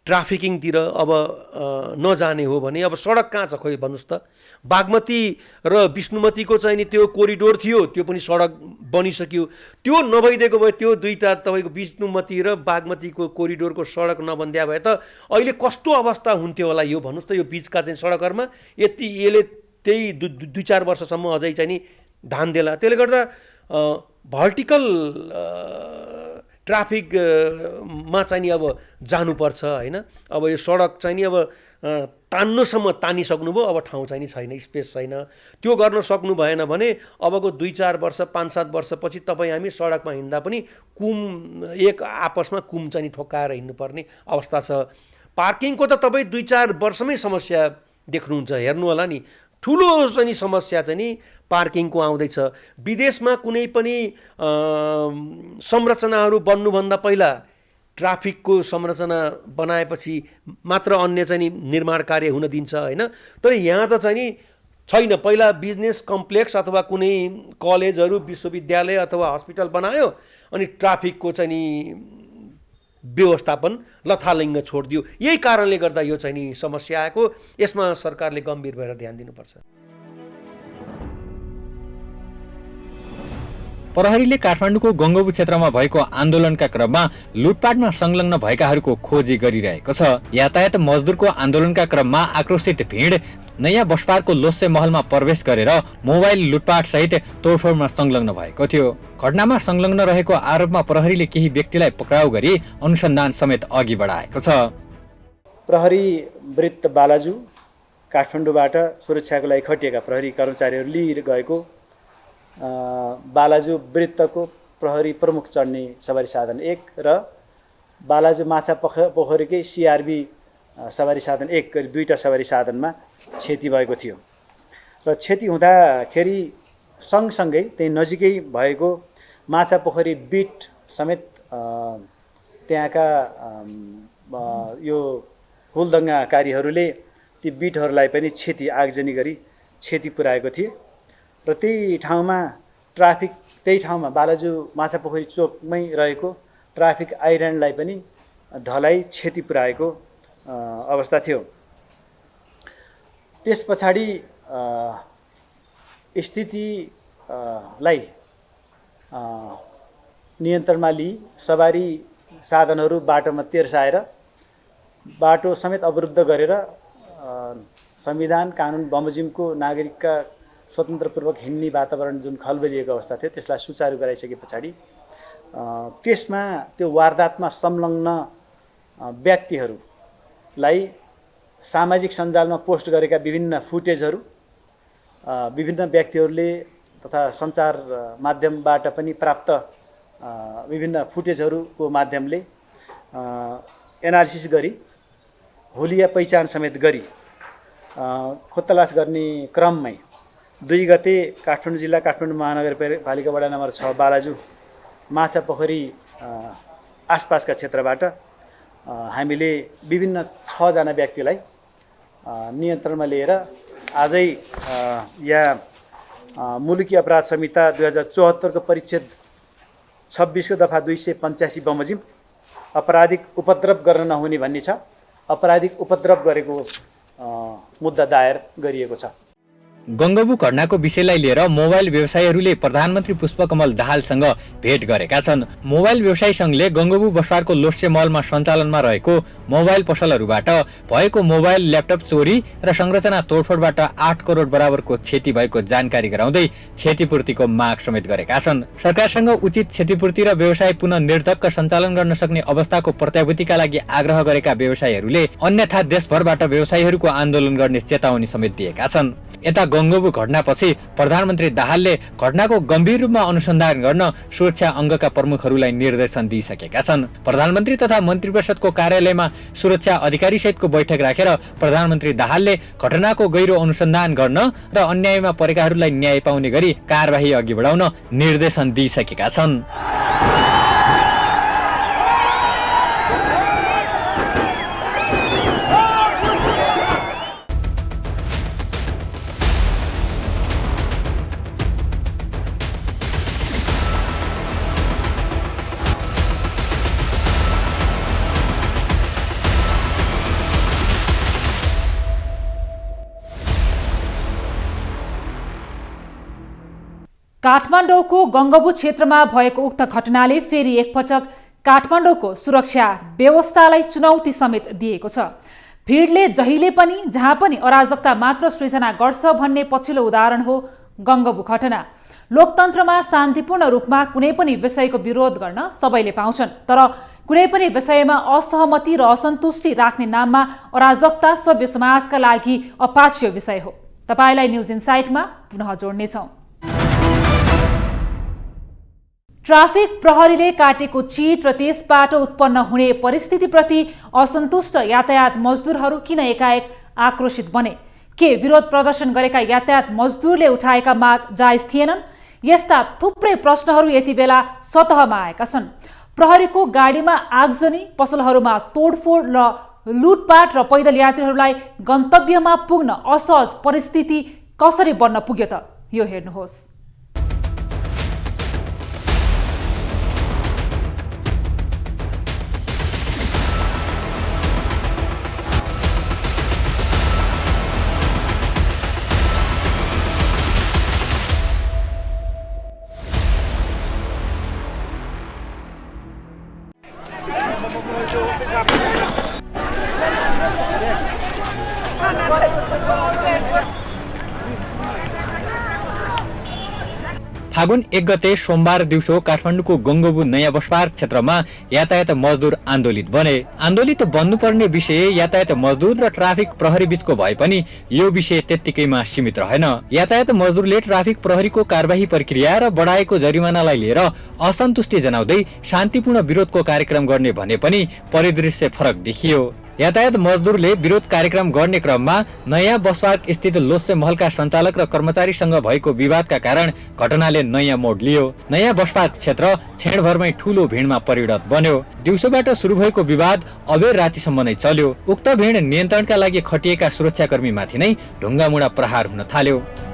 ट्राफिकिङतिर अब नजाने हो भने अब सडक कहाँ छ खोइ भन्नुहोस् त। बागमती र विष्णुमतीको चाहिँ नि त्यो कोरिडोर थियो, त्यो पनि सडक बनिसक्यो। त्यो नभइदिएको भए, त्यो दुईवटा तपाईँको विष्णुमती र बागमतीको कोरिडोरको सडक नबनिदिया भए त अहिले कस्तो अवस्था हुन्थ्यो होला यो भन्नुहोस् त। यो बिचका चाहिँ सडकहरूमा यसले त्यही 2-4 वर्षसम्म अझै चाहिँ नि धान देला। त्यसले गर्दा भर्टिकल ट्राफिकमा चाहिँ नि अब जानुपर्छ होइन। अब यो सडक चाहिँ नि अब तान्नुसम्म तानिसक्नुभयो, अब ठाउँ चाहिँ नि छैन, स्पेस छैन। त्यो गर्न सक्नु भएन भने अबको 2-4 वर्ष 5-7 वर्षपछि तपाईँ हामी सडकमा हिँड्दा पनि एक आपसमा कुम चाहिँ नि ठोक्काएर हिँड्नुपर्ने अवस्था छ। पार्किङको त तपाईँ 2-4 वर्षमै समस्या देख्नुहुन्छ। हेर्नु होला नि, ठुलो चाहिँ नि समस्या चाहिँ नि पार्किङको आउँदैछ। विदेशमा कुनै पनि संरचनाहरू बन्नुभन्दा पहिला ट्राफिकको संरचना बनाएपछि मात्र अन्य चाहिँ नि निर्माण कार्य हुन दिन्छ होइन। तर यहाँ त चाहिँ नि छैन। पहिला बिजनेस कम्प्लेक्स अथवा कुनै कलेजहरू, विश्वविद्यालय अथवा हस्पिटल बनायो, अनि ट्राफिकको चाहिँ नि व्यवस्थापन लथालिङ्ग छोडिदियो। यही कारणले गर्दा यो चाहिँ नि समस्या आएको। यसमा सरकारले गम्भीर भएर ध्यान दिनुपर्छ। प्रहरीले काठमाडौँको गङ्गबु क्षेत्रमा भएको आन्दोलनका क्रममा लुटपाटमा संलग्न भएकाहरूको खोजी गरिरहेको छ। यातायात मजदुरको आन्दोलनका क्रममा आक्रोशित भिड नयाँ बसपारको लोस्से महलमा प्रवेश गरेर मोबाइल लुटपाट सहित तोडफोडमा संलग्न भएको थियो। घटनामा संलग्न रहेको आरोपमा प्रहरीले केही व्यक्तिलाई पक्राउ गरी अनुसन्धान समेत अघि बढाएको छ। प्रहरी वृत्त बालाजु काठमाडौँबाट सुरक्षाको लागि खटिएका प्रहरी कर्मचारीहरू लिएर गएको बालाजु वृत्तको प्रहरी प्रमुख चढ्ने सवारी साधन 1 र बालाजु माछा पोखरीकै सिआरबी सवारी साधन 1 गरी दुईटा सवारी साधनमा क्षति भएको थियो र क्षति हुँदाखेरि सँगसँगै त्यही नजिकै भएको माछा पोखरी बिट समेत त्यहाँका यो हुलदङ्गाकारीहरूले ती बिटहरूलाई पनि आगजनी गरी क्षति पुर्याएको थिए र त्यही ठाउँमा बालाजु माछापोखरी चोकमै रहेको ट्राफिक आइल्यान्डलाई पनि ढलाइ क्षति पुर्याएको अवस्था थियो। त्यस पछाडि स्थितिलाई नियन्त्रणमा लिई सवारी साधनहरू बाटोमा तेर्साएर बाटो समेत अवरुद्ध गरेर संविधान कानुन बमोजिमको नागरिकका स्वतन्त्रपूर्वक हिँड्ने वातावरण जुन खलबलिएको अवस्था थियो त्यसलाई सुचारू गराइसके पछाडि त्यसमा त्यो वारदातमा संलग्न व्यक्तिहरूलाई सामाजिक सञ्जालमा पोस्ट गरेका विभिन्न फुटेजहरू विभिन्न व्यक्तिहरूले तथा सञ्चार माध्यमबाट पनि प्राप्त विभिन्न फुटेजहरूको माध्यमले एनालिसिस गरी हुलिया पहिचान समेत गरी खोजतलास गर्ने क्रममै 2 गते काठमाडौँ जिल्ला काठमाडौँ महानगरपालिका वडा नम्बर 6 बालाजु माछापोखरी आसपासका क्षेत्रबाट हामीले विभिन्न 6 जना व्यक्तिलाई नियन्त्रणमा लिएर आजै मुलुकी अपराध संहिता 2074 को परिच्छेद 26 को दफा 285 बमोजिम अपराधिक उपद्रव गर्न नहुने भन्ने छ। अपराधिक उपद्रव गरेको मुद्दा दायर गरिएको छ। गङ्गबु घटनाको विषयलाई लिएर मोबाइल व्यवसायीहरूले प्रधानमन्त्री पुष्पकमल दाहालसँग भेट गरेका छन्। मोबाइल व्यवसायी संघले गङ्गबु बसपारको लोस्से मलमा सञ्चालनमा रहेको मोबाइल पसलहरूबाट भएको मोबाइल ल्यापटप चोरी र संरचना तोडफोडबाट 8 करोड बराबरको क्षति भएको जानकारी गराउँदै क्षतिपूर्तिको माग समेत गरेका छन्। सरकारसँग उचित क्षतिपूर्ति र व्यवसाय पुनः निर्धक्क सञ्चालन गर्न सक्ने अवस्थाको प्रत्याभूतिका लागि आग्रह गरेका व्यवसायीहरूले अन्यथा देशभरबाट व्यवसायीहरूको आन्दोलन गर्ने चेतावनी समेत दिएका छन्। यता गङ्गबु घटनापछि प्रधानमन्त्री दाहालले घटनाको गम्भीर रूपमा अनुसन्धान गर्न सुरक्षा अङ्गका प्रमुखहरूलाई निर्देशन दिइसकेका छन्। प्रधानमन्त्री तथा मन्त्री परिषदको कार्यालयमा सुरक्षा अधिकारी सहितको बैठक राखेर प्रधानमन्त्री दाहालले घटनाको गहिरो अनुसन्धान गर्न र अन्यायमा परेकाहरूलाई न्याय पाउने गरी कारबाही अघि बढाउन निर्देशन दिइसकेका छन्। काठमाडौँको गङ्गबु क्षेत्रमा भएको उक्त घटनाले फेरि एकपटक काठमाडौँको सुरक्षा व्यवस्थालाई चुनौती समेत दिएको छ। भिडले जहिले पनि जहाँ पनि अराजकता मात्र सृजना गर्छ भन्ने पछिल्लो उदाहरण हो गङ्गबु घटना। लोकतन्त्रमा शान्तिपूर्ण रूपमा कुनै पनि विषयको विरोध गर्न सबैले पाउँछन्, तर कुनै पनि विषयमा असहमति र असन्तुष्टि राख्ने नाममा अराजकता सभ्य समाजका लागि अपाच्य विषय हो। तपाईलाई न्युज इनसाइटमा पुनः जोड्नेछौँ। ट्राफिक प्रहरीले काटेको चिट र त्यसबाट उत्पन्न हुने परिस्थितिप्रति असन्तुष्ट यातायात मजदुरहरू किन एकाएक आक्रोशित बने? के विरोध प्रदर्शन गरेका यातायात मजदुरले उठाएका माग जायज थिएनन्? यस्ता थुप्रै प्रश्नहरू यति बेला सतहमा आएका छन्। प्रहरीको गाडीमा आगजनी, पसलहरूमा तोडफोड र लुटपाट र पैदल यात्रीहरूलाई गन्तव्यमा पुग्न असहज परिस्थिति कसरी बन्न पुग्यो त? यो हेर्नुहोस्। फागुन 1 गते सोमबार दिउँसो काठमाडौँको गङ्गोबु नयाँ बस पार्क क्षेत्रमा यातायात मजदुर आन्दोलित बने। आन्दोलित बन्नुपर्ने विषय यातायात मजदुर र ट्राफिक प्रहरी बीचको भए पनि यो विषय त्यत्तिकैमा सीमित रहेन। यातायात मजदुरले ट्राफिक प्रहरीको कारबाही प्रक्रिया र बढाएको जरिमानालाई लिएर असन्तुष्टि जनाउँदै शान्तिपूर्ण विरोधको कार्यक्रम गर्ने भने पनि परिदृश्य फरक देखियो। यातायात मजदुरले विरोध कार्यक्रम गर्ने क्रममा नयाँ बस पार्क स्थित लोस्से महलका सञ्चालक र कर्मचारीसँग भएको विवादका कारण घटनाले नयाँ मोड लियो। नयाँ बस पार्क क्षेत्र क्षणभरमै ठूलो भिडमा परिणत बन्यो। दिउँसोबाट सुरु भएको विवाद अबेर रातिसम्म नै चल्यो। उक्त भिड नियन्त्रणका लागि खटिएका सुरक्षाकर्मीमाथि नै ढुङ्गामुढा प्रहार हुन थाल्यो।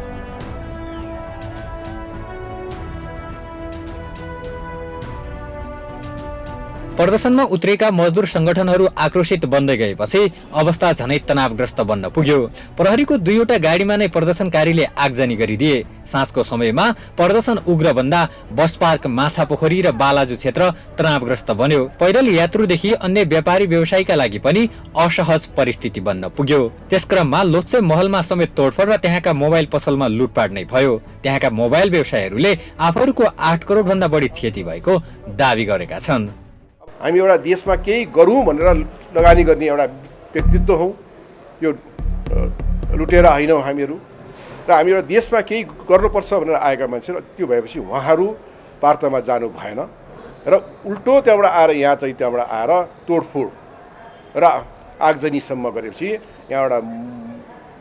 प्रदर्शनमा उत्रेका मजदुर संगठनहरू आक्रोशित बन्दै गएपछि अवस्था झनै तनावग्रस्त बन्न पुग्यो। प्रहरीको 2वटा गाडीमा नै प्रदर्शनकारीले आगजनी गरिदिए। साँझको समयमा प्रदर्शन उग्र बन्दा बस पार्क, माछापोखरी र बालाजु क्षेत्र तनावग्रस्त बन्यो। पैदल यात्रुदेखि अन्य व्यापारी व्यवसायीका लागि पनि असहज परिस्थिति बन्न पुग्यो। त्यसक्रममा लोत्से महलमा समेत तोडफोड र त्यहाँका मोबाइल पसलमा लुटपाट नै भयो। त्यहाँका मोबाइल व्यवसायीहरूले आफूहरूको 8 करोड भन्दा बढी क्षति भएको दावी गरेका छन्। हामी एउटा देशमा केही गरौँ भनेर लगानी गर्ने एउटा व्यक्तित्व हौँ। यो लुटेर होइनौँ हामीहरू। र हामी एउटा देशमा केही गर्नुपर्छ भनेर आएका मान्छे, त्यो भएपछि उहाँहरू वार्तामा जानु भएन र उल्टो त्यहाँबाट आएर यहाँ चाहिँ त्यहाँबाट आएर तोडफोड र आगजनीसम्म गरेपछि यहाँ एउटा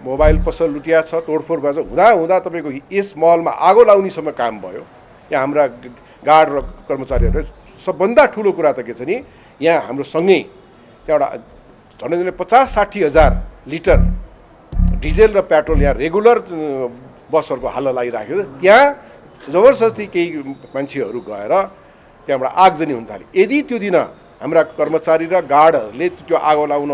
मोबाइल पसल लुटिया छ, तोडफोड भएछ। हुँदा तपाईँको यस महलमा आगो लाउनेसम्म काम भयो। यहाँ हाम्रा गार्ड र कर्मचारीहरू सबभन्दा ठुलो कुरा त के छ नि, यहाँ हाम्रो सँगै एउटा झन्डै 50-60 हजार लिटर डिजेल र पेट्रोल यहाँ रेगुलर बसहरूको हाल्न लागिराखेको। त्यहाँ जबरजस्ती केही मान्छेहरू गएर त्यहाँबाट आगजनी हुन थाल्यो। यदि त्यो दिन हाम्रा कर्मचारी र गार्डहरूले त्यो आगो लाउन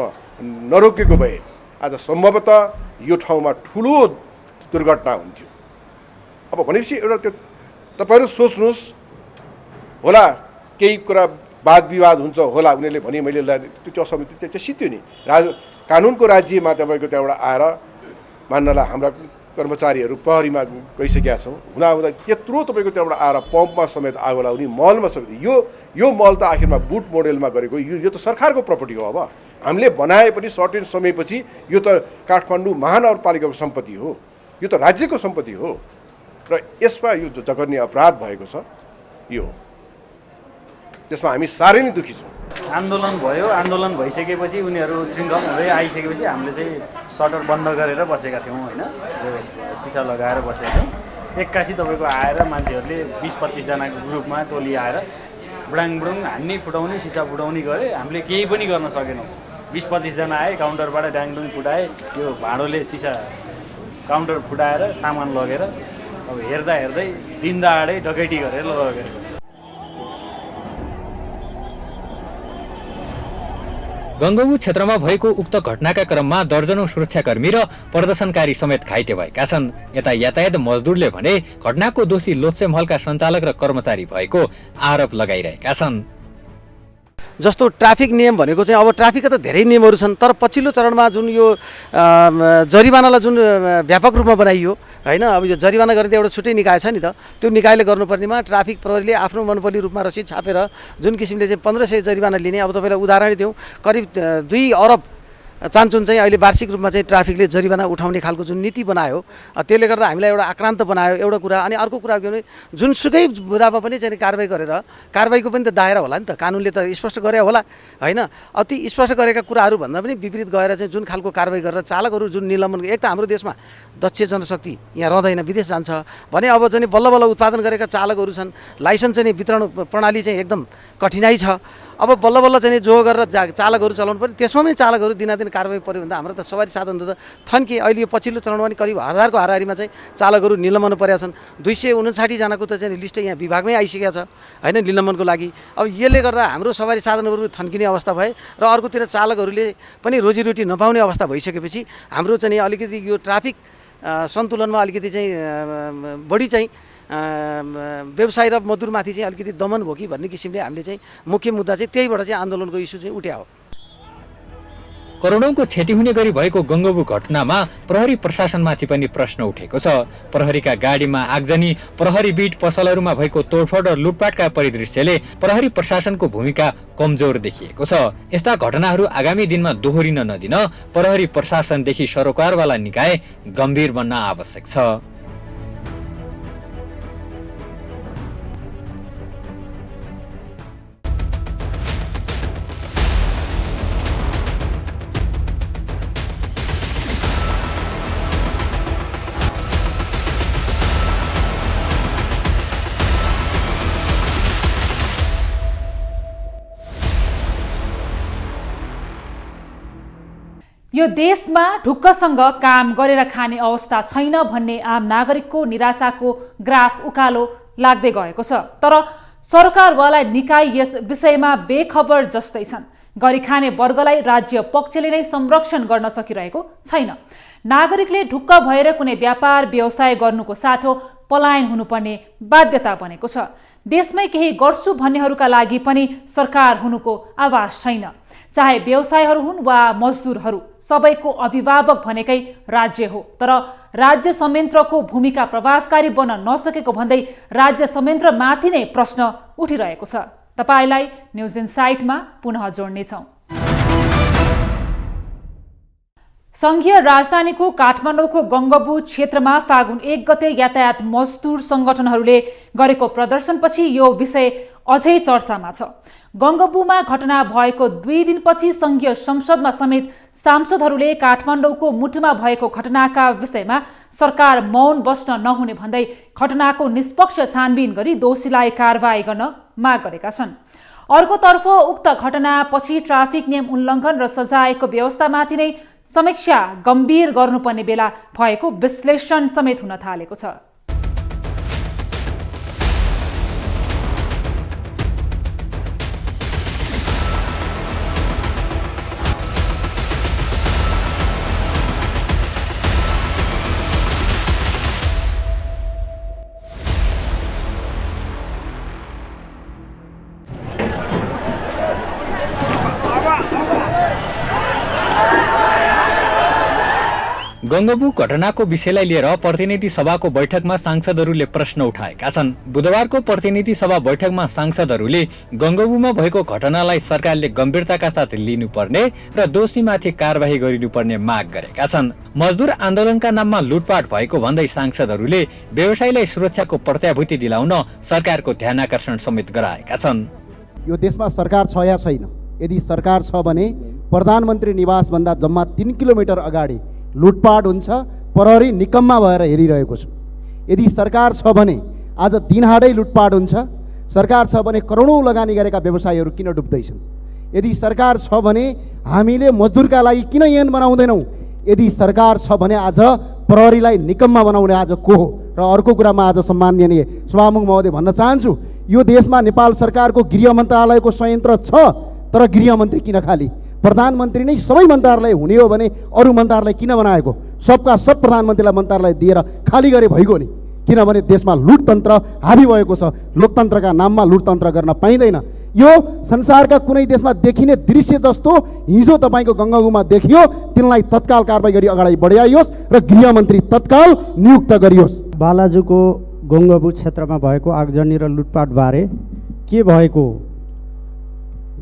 नरोकेको भए आज सम्भवतः यो ठाउँमा ठुलो दुर्घटना हुन्थ्यो। अब भनेपछि एउटा त्यो तपाईँहरू सोच्नुहोस्, होला केही कुरा वाद विवाद हुन्छ होला, उनीहरूले भने मैले त्यो असहमति त्यो सित्यो नि। कानुनको राज्यमा तपाईँको त्यहाँबाट आएर मान्नलाई हाम्रा कर्मचारीहरू प्रहरीमा गइसकेका छौँ। हुँदा त्यत्रो तपाईँको त्यहाँबाट आएर पम्पमा समेत आगो लाउने, मलमा समेत। यो मल त आखिरमा बुट मोडेलमा गरेको, यो त सरकारको प्रपर्टी हो। अब हामीले बनाए पनि सर्टेन समयपछि यो त काठमाडौँ महानगरपालिकाको सम्पत्ति हो, यो त राज्यको सम्पत्ति हो र यसमा यो जघन्य अपराध भएको छ। यो त्यसमा हामी साह्रै नै दुखी छौँ। आन्दोलन भयो, आन्दोलन भइसकेपछि उनीहरू श्रृङ्खला हुँदै आइसकेपछि हामीले चाहिँ सटर बन्द गरेर बसेका थियौँ होइन, यो सिसा लगाएर बसेका थियौँ। एक्कासी तपाईँको आएर मान्छेहरूले 20-25 जनाको ग्रुपमा टोली आएर बुडाङ हान्ने फुटाउने सिसा फुटाउने गरे। हामीले केही पनि गर्न सकेनौँ। 20-25 जना आए, काउन्टरबाट डाङडुङ फुटाए, यो भाँडोले सिसा काउन्टर फुटाएर सामान लगेर अब हेर्दै दिनदहाडै डकैटी गरेर लगेर। गङ्गोबु क्षेत्रमा भएको उक्त घटनाका क्रममा दर्जनौं सुरक्षाकर्मी र प्रदर्शनकारी समेत घाइते भएका छन्। यता यातायात मजदुरले भने घटनाको दोषी लोत्से महलका सञ्चालक र कर्मचारी भएको आरोप लगाइरहेका छन्। जस्तो ट्राफिक नियम भनेको चाहिँ अब ट्राफिकका त धेरै नियमहरू छन्, तर पछिल्लो चरणमा जुन यो जरिवानालाई जुन व्यापक रूपमा बनाइयो होइन, अब यो जरिवाना गर्ने एउटा छुट्टै निकाय छ नि त, त्यो निकायले गर्नुपर्नेमा ट्राफिक प्रहरीले आफ्नो मनोबली रूपमा रसिद छापेर जुन किसिमले चाहिँ 1500 जरिवाना लिने। अब तपाईँलाई उदाहरण दिउँ, करिब 2 अरब चान्चुन चाहिँ अहिले वार्षिक रूपमा चाहिँ ट्राफिकले जरिवाना उठाउने खालको जुन नीति बनायो, त्यसले गर्दा हामीलाई एउटा आक्रान्त बनायो एउटा कुरा। अनि अर्को कुरा के भने जुनसुकै मुद्दामा पनि चाहिँ कारबाही गरेर, कारबाहीको पनि त दायरा होला नि त, कानुनले त स्पष्ट गरे होला होइन। अति स्पष्ट गरेका कुराहरू भन्दा पनि विपरीत गएर चाहिँ जुन खालको कारबाही गरेर चालकहरू जुन निलम्बन, एक त हाम्रो देशमा दक्ष जनशक्ति यहाँ रहँदैन, विदेश जान्छ भने अब चाहिँ बल्ल उत्पादन गरेका चालकहरू छन्, लाइसेन्स चाहिँ वितरण प्रणाली चाहिँ एकदम कठिनाइ छ। अब बल्ल चाहिँ जो गरेर चालकहरू चलाउनु पर्यो, त्यसमा पनि चालकहरू दिनादिन कारबाही पऱ्यो भने त हाम्रो त सवारी साधनहरू त थन्के। अहिले यो पछिल्लो चरणमा पनि करिब 1000को हाराहारीमा चाहिँ चालकहरू निलम्बन परेका छन्। 259 जनाको त चाहिँ लिस्ट यहाँ विभागमै आइसकेको छ होइन निलम्बनको लागि। अब यसले गर्दा हाम्रो सवारी साधनहरू थन्किने अवस्था भए र अर्कोतिर चालकहरूले पनि रोजीरोटी नपाउने अवस्था भइसकेपछि हाम्रो चाहिँ अलिकति यो ट्राफिक सन्तुलनमा अलिकति चाहिँ बढी चाहिँ व्यवसाय र मजदुरमाथि चाहिँ अलिकति दमन भयो कि भन्ने किसिमले हामीले चाहिँ मुख्य मुद्दा चाहिँ त्यहीबाट चाहिँ आन्दोलनको इस्यु चाहिँ उठ्या हो। करोडौंको क्षति हुने गरी भएको गङ्गबु घटनामा प्रहरी प्रशासनमाथि पनि प्रश्न उठेको छ। प्रहरीका गाडीमा आगजनी, प्रहरी बीट पसलहरूमा भएको तोडफोड र लुटपाटका परिदृश्यले प्रहरी प्रशासनको भूमिका कमजोर देखिएको छ। यस्ता घटनाहरू आगामी दिनमा दोहोरिन नदिन प्रहरी प्रशासनदेखि सरोकारवाला निकाय गम्भीर बन्न आवश्यक छ। यो देशमा ढुक्कसँग काम गरेर खाने अवस्था छैन भन्ने आम नागरिकको निराशाको ग्राफ उकालो लाग्दै गएको छ। तर सरकारवाला निकाय यस विषयमा बेखबर जस्तै छन्। गरी खाने वर्गलाई राज्य पक्षले नै संरक्षण गर्न सकिरहेको छैन। नागरिकले ढुक्क भएर कुनै व्यापार व्यवसाय गर्नुको साटो पलायन हुनुपर्ने बाध्यता बनेको छ। देशमै केही गर्छु भन्नेहरूका लागि पनि सरकार हुनुको आवाज छैन। चाहे व्यवसायहरू हुन् वा मजदुरहरू, सबैको अभिभावक भनेकै राज्य हो। तर राज्य संयन्त्रको भूमिका प्रभावकारी बन्न नसकेको भन्दै राज्य संयन्त्रमाथि नै प्रश्न उठिरहेको छ। तपाईलाई न्युज इनसाइटमा पुनः जोड्नेछौँ। संघीय राजधानीको काठमाडौँको गङ्गबु क्षेत्रमा फागुन 1 गते यातायात मजदुर संगठनहरूले गरेको प्रदर्शनपछि यो विषय अझै चर्चामा छ। गङ्गबुमा घटना भएको 2 दिनपछि संघीय संसदमा समेत सांसदहरूले काठमाडौँको मुटुमा भएको घटनाका विषयमा सरकार मौन बस्न नहुने भन्दै घटनाको निष्पक्ष छानबिन गरी दोषीलाई कारवाही गर्न माग गरेका छन्। अर्कोतर्फ उक्त घटनापछि ट्राफिक नियम उल्लङ्घन र सजायको व्यवस्थामाथि नै समीक्षा गम्भीर गर्नुपर्ने बेला भएको विश्लेषण समेत हुन थालेको छ। गङ्गबु घटनाको विषयलाई लिएर प्रतिनिधि सभाको बैठकमा सांसदहरूले प्रश्न उठाएका छन्। बुधबारको प्रतिनिधि सभा बैठकमा सांसदहरूले गङ्गबुमा भएको घटनालाई सरकारले गम्भीरताका साथ लिनुपर्ने र दोषीमाथि कारबाही गरिनुपर्ने माग गरेका छन्। मजदुर आन्दोलनका नाममा लुटपाट भएको भन्दै सांसदहरूले व्यवसायीलाई सुरक्षाको प्रत्याभूति दिलाउन सरकारको ध्यानाकर्षण समेत गराएका छन्। यो देशमा सरकार छ या छैन? यदि सरकार छ भने प्रधानमन्त्री निवास भन्दा जम्मा 3 किलोमिटर अगाडि लुटपाट हुन्छ, प्रहरी निकम्मा भएर हेरिरहेको छ। यदि सरकार छ भने आज दिनहाडै लुटपाट हुन्छ। सरकार छ भने करोडौं लगानी गरेका व्यवसायीहरू किन डुब्दैछन्? यदि सरकार छ भने हामीले मजदुरका लागि किन ऐन बनाउँदैनौँ? यदि सरकार छ भने आज प्रहरीलाई निकम्मा बनाउने आज को हो? र अर्को कुरामा आज सम्माननीय सभामुख महोदय भन्न चाहन्छु, यो देशमा नेपाल सरकारको गृह मन्त्रालयको संयन्त्र छ, तर गृहमन्त्री किन खाली? प्रधानमन्त्री नै सबै मन्त्रालय हुने हो भने अरू मन्त्रालय किन बनाएको? सबका सब प्रधानमन्त्रीलाई मन्त्रालय दिएर खाली गरे भइगयो नि। किनभने देशमा लुटतन्त्र हाबी भएको छ। लोकतन्त्रका नाममा लुटतन्त्र गर्न पाइँदैन। यो संसारका कुनै देशमा देखिने दृश्य जस्तो हिजो तपाईँको गङ्गबुमा देखियो, तिनलाई तत्काल कारबाही गरी अगाडि बढाइयोस् र गृहमन्त्री तत्काल नियुक्त गरियोस्। बालाजुको गङ्गबु क्षेत्रमा भएको आगजनी र लुटपाटबारे के भएको?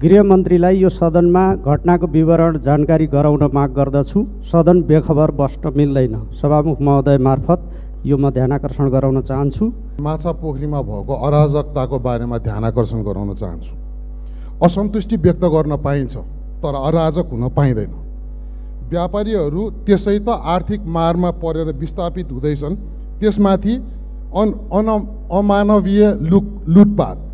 गृहमन्त्रीलाई यो सदनमा घटनाको विवरण जानकारी गराउन माग गर्दछु। सदन बेखबर बस्न मिल्दैन। सभामुख महोदय मार्फत यो म ध्यानाकर्षण गराउन चाहन्छु। माछा पोखरीमा भएको अराजकताको बारेमा ध्यानाकर्षण गराउन चाहन्छु। असन्तुष्टि व्यक्त गर्न पाइन्छ, तर अराजक हुन पाइँदैन। व्यापारीहरू त्यसै त आर्थिक मारमा परेर विस्थापित हुँदैछन्, त्यसमाथि अमानवीय लुटपाट।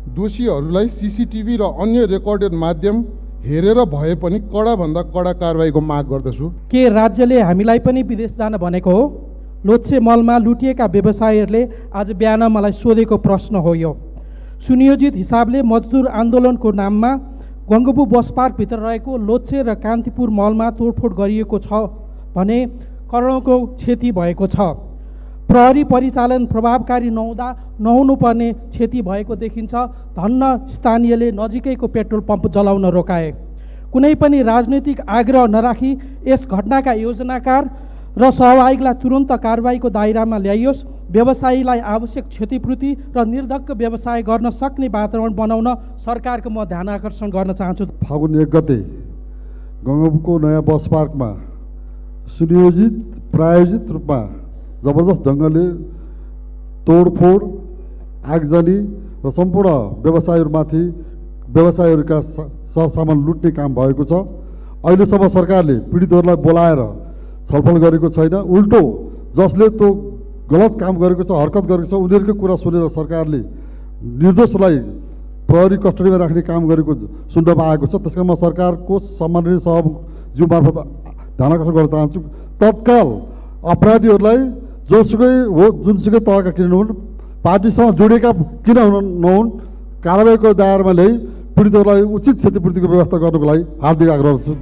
दोषीहरूलाई सीसीटीभी र अन्य रेकर्डेड माध्यम हेरेर भए पनि कडाभन्दा कडा कारबाहीको माग गर्दछु। के राज्यले हामीलाई पनि विदेश जान भनेको हो? लोच्छे मलमा लुटिएका व्यवसायीहरूले आज बिहान मलाई सोधेको प्रश्न हो यो। सुनियोजित हिसाबले मजदुर आन्दोलनको नाममा गङ्गबु बस पार्कभित्र रहेको लोच्छे र कान्तिपुर मलमा तोडफोड गरिएको छ भने करोडौँको क्षति भएको छ। प्रहरी परिचालन प्रभावकारी नहुनुपर्ने क्षति भएको देखिन्छ। धन्न स्थानीयले नजिकैको पेट्रोल पम्प जलाउन रोकाए। कुनै पनि राजनैतिक आग्रह नराखी यस घटनाका योजनाकार र सहभागीलाई तुरन्त कारबाहीको दायरामा ल्याइयोस्। व्यवसायीलाई आवश्यक क्षतिपूर्ति र निर्धक्क व्यवसाय गर्न सक्ने वातावरण बनाउन सरकारको म ध्यान आकर्षण गर्न चाहन्छु। फागुन 1 गते गङ्गबुको नयाँ बस पार्कमा सुनियोजित प्रायोजित रूपमा जबरजस्त ढङ्गले तोडफोड, आगजनी र सम्पूर्ण व्यवसायहरूका सरसामान लुट्ने काम भएको छ। अहिलेसम्म सरकारले पीडितहरूलाई बोलाएर छलफल गरेको छैन। उल्टो जसले त्यो गलत काम गरेको छ, हरकत गरेको छ, उनीहरूकै कुरा सुनेर सरकारले निर्दोषलाई प्रहरी कस्टडीमा राख्ने काम गरेको सुन्नमा आएको छ। त्यसकारण म सरकारको सम्माननीय सभाज्यू मार्फत ध्यान आकर्षण गर्न चाहन्छु। तत्काल अपराधीहरूलाई जोसुकै हो, जुनसुकै तहका किन नहुन्, पार्टीसँग जोडिएका किन नहुन्, कारबाहीको दायरामा ल्याई पीडितहरूलाई उचित क्षतिपूर्तिको व्यवस्था गर्नको लागि हार्दिक आग्रह गर्छु।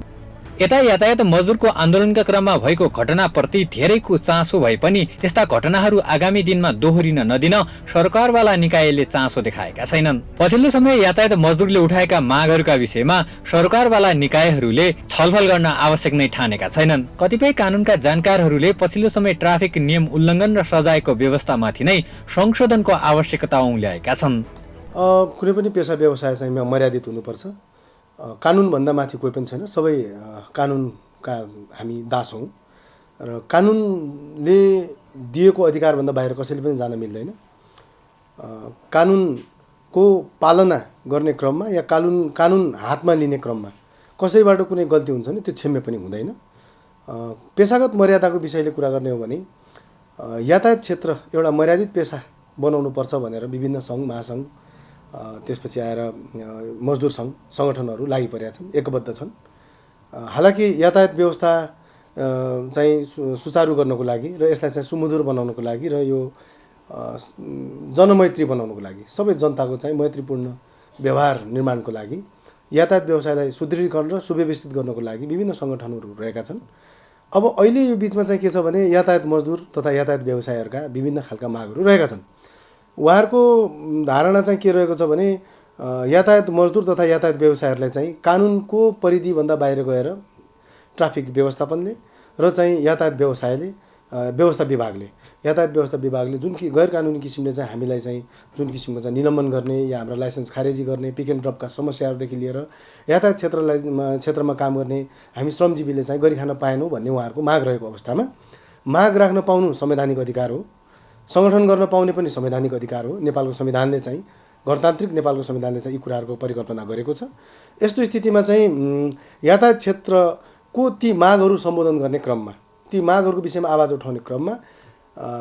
यता यातायात मजदुरको आन्दोलनका क्रममा भएको घटनाप्रति धेरैको चासो भए पनि त्यस्ता घटनाहरू आगामी दिनमा दोहोरिन नदिन सरकारवाला निकायले चासो देखाएका छैनन्। पछिल्लो समय यातायात मजदुरले उठाएका मागहरूका विषयमा सरकारवाला निकायहरूले छलफल गर्न आवश्यक नै ठानेका छैनन्। कतिपय कानूनका जानकारहरूले पछिल्लो समय ट्राफिक नियम उल्लङ्घन र सजायको व्यवस्थामाथि नै संशोधनको आवश्यकता औल्याएका छन्। कुनै पनि पेसा व्यवसाय चाहिँ मर्यादित हुनुपर्छ। कानुनभन्दा माथि कोही पनि छैन। सबै कानुनका हामी दास हौँ र कानुनले दिएको अधिकारभन्दा बाहिर कसैले पनि जान मिल्दैन। कानुनको पालना गर्ने क्रममा या कानुन हातमा लिने क्रममा कसैबाट कुनै गल्ती हुन्छ भने त्यो क्षम्य पनि हुँदैन। पेसागत मर्यादाको विषयले कुरा गर्ने हो भने यातायात क्षेत्र एउटा मर्यादित पेसा बनाउनुपर्छ भनेर विभिन्न सङ्घ, महासङ्घ, त्यसपछि आएर मजदुर सङ्घ सङ्गठनहरू लागि परेका छन्, एकबद्ध छन्। हालाकि यातायात व्यवस्था चाहिँ सुचारू गर्नको लागि र यसलाई चाहिँ सुमधुर बनाउनको लागि र यो जनमैत्री बनाउनको लागि, सबै जनताको चाहिँ मैत्रीपूर्ण व्यवहार निर्माणको लागि यातायात व्यवसायलाई सुदृढीकरण र सुव्यवस्थित गर्नको लागि विभिन्न सङ्गठनहरू रहेका छन्। अब अहिले यो बिचमा चाहिँ के छ भने यातायात मजदुर तथा यातायात व्यवसायहरूका विभिन्न खालका मागहरू रहेका छन्। उहाँहरूको धारणा चाहिँ के रहेको छ भने यातायात मजदुर तथा यातायात व्यवसायहरूलाई चाहिँ कानुनको परिधिभन्दा बाहिर गएर ट्राफिक व्यवस्थापनले र चाहिँ यातायात व्यवस्था विभागले जुन कि गैर कानुनी किसिमले चाहिँ हामीलाई चाहिँ जुन किसिमको चाहिँ निलम्बन गर्ने या हाम्रो लाइसेन्स खारेजी गर्ने, पिक एन्ड ड्रपका समस्याहरूदेखि लिएर यातायात क्षेत्रमा काम गर्ने हामी श्रमजीवीले चाहिँ गरिखान पाएनौँ भन्ने उहाँहरूको माग रहेको अवस्थामा माग राख्न पाउनु संवैधानिक अधिकार हो, सङ्गठन गर्न पाउने पनि संवैधानिक अधिकार हो। नेपालको संविधानले चाहिँ गणतान्त्रिक नेपालको संविधानले चाहिँ यी कुराहरूको परिकल्पना गरेको छ। यस्तो स्थितिमा चाहिँ यातायात क्षेत्रको ती मागहरू सम्बोधन गर्ने क्रममा, ती मागहरूको विषयमा आवाज उठाउने क्रममा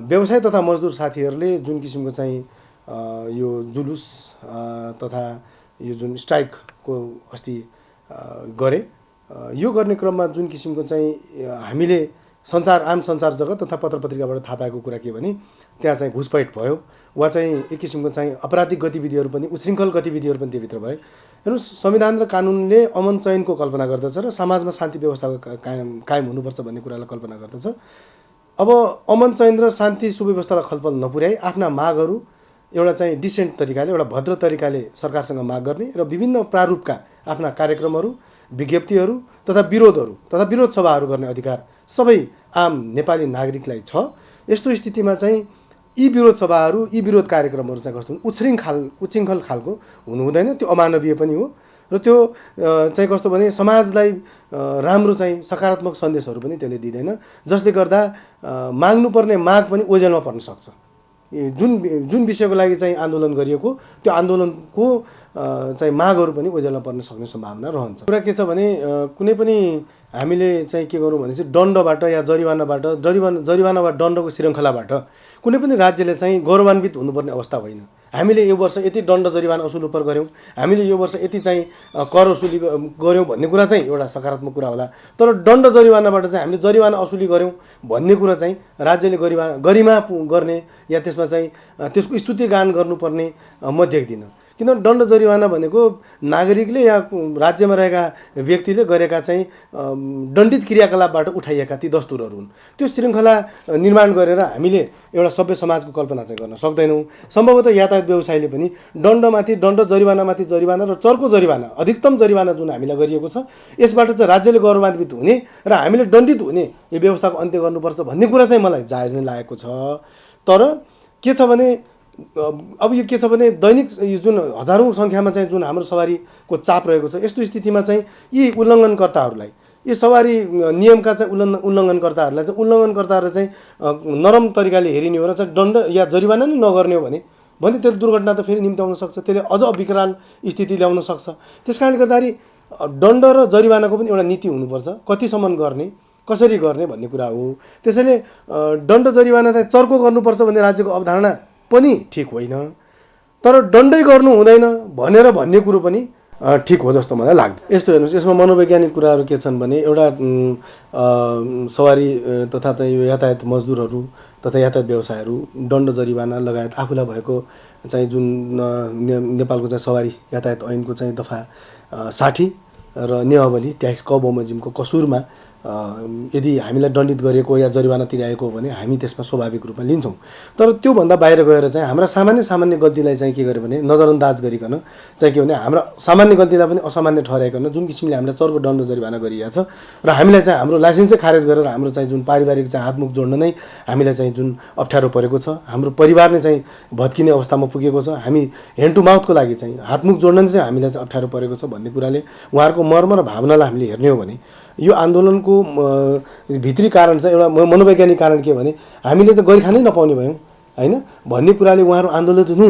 व्यवसाय तथा मजदुर साथीहरूले जुन किसिमको चाहिँ यो जुलुस तथा यो जुन स्ट्राइकको अस्ति गरे, यो गर्ने क्रममा जुन किसिमको चाहिँ हामीले आम सञ्चार जगत तथा पत्र पत्रिकाबाट थाहा पाएको कुरा के भने त्यहाँ चाहिँ घुसपैठ भयो वा चाहिँ एक किसिमको चाहिँ आपराधिक गतिविधिहरू पनि, उच्छृङ्खल गतिविधिहरू पनि त्योभित्र भयो। हेर्नुहोस्, संविधान र कानुनले अमन चयनको कल्पना गर्दछ र समाजमा शान्ति व्यवस्थाको कायम हुनुपर्छ भन्ने कुरालाई कल्पना गर्दछ। अब अमन चयन र शान्ति सुव्यवस्थालाई खलबल नपुर्याई आफ्ना मागहरू एउटा चाहिँ डिसेन्ट तरिकाले, एउटा भद्र तरिकाले सरकारसँग माग गर्ने र विभिन्न प्रारूपका आफ्ना कार्यक्रमहरू, विज्ञप्तिहरू तथा विरोध सभाहरू गर्ने अधिकार सबै आम नेपाली नागरिकलाई छ। यस्तो स्थितिमा चाहिँ यी विरोध सभाहरू, यी विरोध कार्यक्रमहरू चाहिँ कस्तो उच्छृङ्खल खालको हुनु हुँदैन, त्यो अमानवीय पनि हो र त्यो चाहिँ कस्तो भने समाजलाई राम्रो चाहिँ सकारात्मक सन्देशहरू पनि त्यसले दिँदैन, जसले गर्दा माग्नुपर्ने माग पनि ओझेलमा पर्न सक्छ। जुन विषयको लागि चाहिँ आन्दोलन गरिएको त्यो आन्दोलनको चाहिँ मागहरू पनि ओझेलमा पर्न सक्ने सम्भावना रहन्छ। कुरा के छ भने कुनै पनि हामीले चाहिँ के गरौँ भने चाहिँ दण्डबाट या जरिवाना वा दण्डको श्रृङ्खलाबाट कुनै पनि राज्यले चाहिँ गौरवान्वित हुनुपर्ने अवस्था होइन। हामीले यो वर्ष यति दण्ड जरिवाना असुल उपर गऱ्यौँ, हामीले यो वर्ष यति चाहिँ कर असुली गऱ्यौँ भन्ने कुरा चाहिँ एउटा सकारात्मक कुरा होला। तर दण्ड जरिवानाबाट चाहिँ हामीले जरिवाना असुली गऱ्यौँ भन्ने कुरा चाहिँ राज्यले गरिमा गर्ने या त्यसमा चाहिँ त्यसको स्तुति गान गर्नुपर्ने म देख्दिनँ। किनभने दण्ड जरिवाना भनेको नागरिकले या राज्यमा रहेका व्यक्तिले गरेका चाहिँ दण्डित क्रियाकलापबाट उठाइएका ती दस्तुरहरू हुन्। त्यो श्रृङ्खला निर्माण गरेर हामीले एउटा सभ्य समाजको कल्पना चाहिँ गर्न सक्दैनौँ। सम्भवतः यातायात व्यवसायले पनि दण्डमाथि दण्ड, जरिवानामाथि जरिवाना र चर्को जरिवाना, अधिकतम जरिवाना जुन हामीलाई गरिएको छ, यसबाट चाहिँ राज्यले गौरवान्वित हुने र हामीले दण्डित हुने यो व्यवस्थाको अन्त्य गर्नुपर्छ भन्ने कुरा चाहिँ मलाई जायज नै लागेको छ। तर के छ भने अब यो के छ भने दैनिक यो जुन हजारौँ सङ्ख्यामा चाहिँ जुन हाम्रो सवारीको चाप रहेको छ, यस्तो स्थितिमा चाहिँ यी उल्लङ्घनकर्ताहरूलाई, यी सवारी नियमका चाहिँ उल्लङ्घनकर्ताहरूलाई चाहिँ उल्लङ्घनकर्ताहरू चाहिँ नरम तरिकाले हेरिने हो र चाहिँ दण्ड या जरिवाना नै नगर्ने हो भने त्यसले दुर्घटना त फेरि निम्त्याउन सक्छ, त्यसले अझ विकराल स्थिति ल्याउन सक्छ। त्यस कारणले गर्दाखेरि दण्ड र जरिवानाको पनि एउटा नीति हुनुपर्छ, कतिसम्म गर्ने, कसरी गर्ने भन्ने कुरा हो। त्यसैले दण्ड जरिवाना चाहिँ चर्को गर्नुपर्छ भन्ने राज्यको अवधारणा पनि ठिक होइन, तर दण्डै गर्नु हुँदैन भन्ने कुरो पनि ठिक हो जस्तो मलाई लाग्दैन। यस्तो हेर्नुहोस्, यसमा मनोवैज्ञानिक कुराहरू के छन् भने एउटा सवारी तथा चाहिँ यो यातायात मजदुरहरू तथा यातायात व्यवसायहरू दण्ड जरिवाना लगायत आफूलाई भएको चाहिँ जुन नेपालको चाहिँ सवारी यातायात ऐनको चाहिँ दफा 60 र नियमावली 23 क बमोजिमको कसुरमा यदि हामीलाई दण्डित गरिएको या जरिवाना तिराएको हो भने हामी त्यसमा स्वाभाविक रूपमा लिन्छौँ। तर त्योभन्दा बाहिर गएर चाहिँ हाम्रा सामान्य गल्तीलाई चाहिँ के गर्यो भने नजरअन्दाज गरिकन चाहिँ के भने हाम्रा सामान्य गल्तीलाई पनि असामान्य ठहराइकन जुन किसिमले हामीलाई चर्को दण्ड जरिवाना गरिएको छ र हामीलाई चाहिँ हाम्रो लाइसेन्सै खारेज गरेर हाम्रो चाहिँ जुन पारिवारिक चाहिँ हातमुख जोड्न नै हामीलाई चाहिँ जुन अप्ठ्यारो परेको छ, हाम्रो परिवार नै चाहिँ भत्किने अवस्थामा पुगेको छ, हामी ह्यान्ड टु माउथको लागि चाहिँ हातमुख जोड्न चाहिँ हामीलाई चाहिँ अप्ठ्यारो परेको छ भन्ने कुराले उहाँहरूको मर्म र भावनालाई हामीले हेर्ने हो भने यो आन्दोलनको भित्री कारण चाहिँ एउटा मनोवैज्ञानिक कारण के भने हामीले त गरी खानै नपाउने भयौँ होइन भन्ने कुराले उहाँहरू आन्दोलित हुनु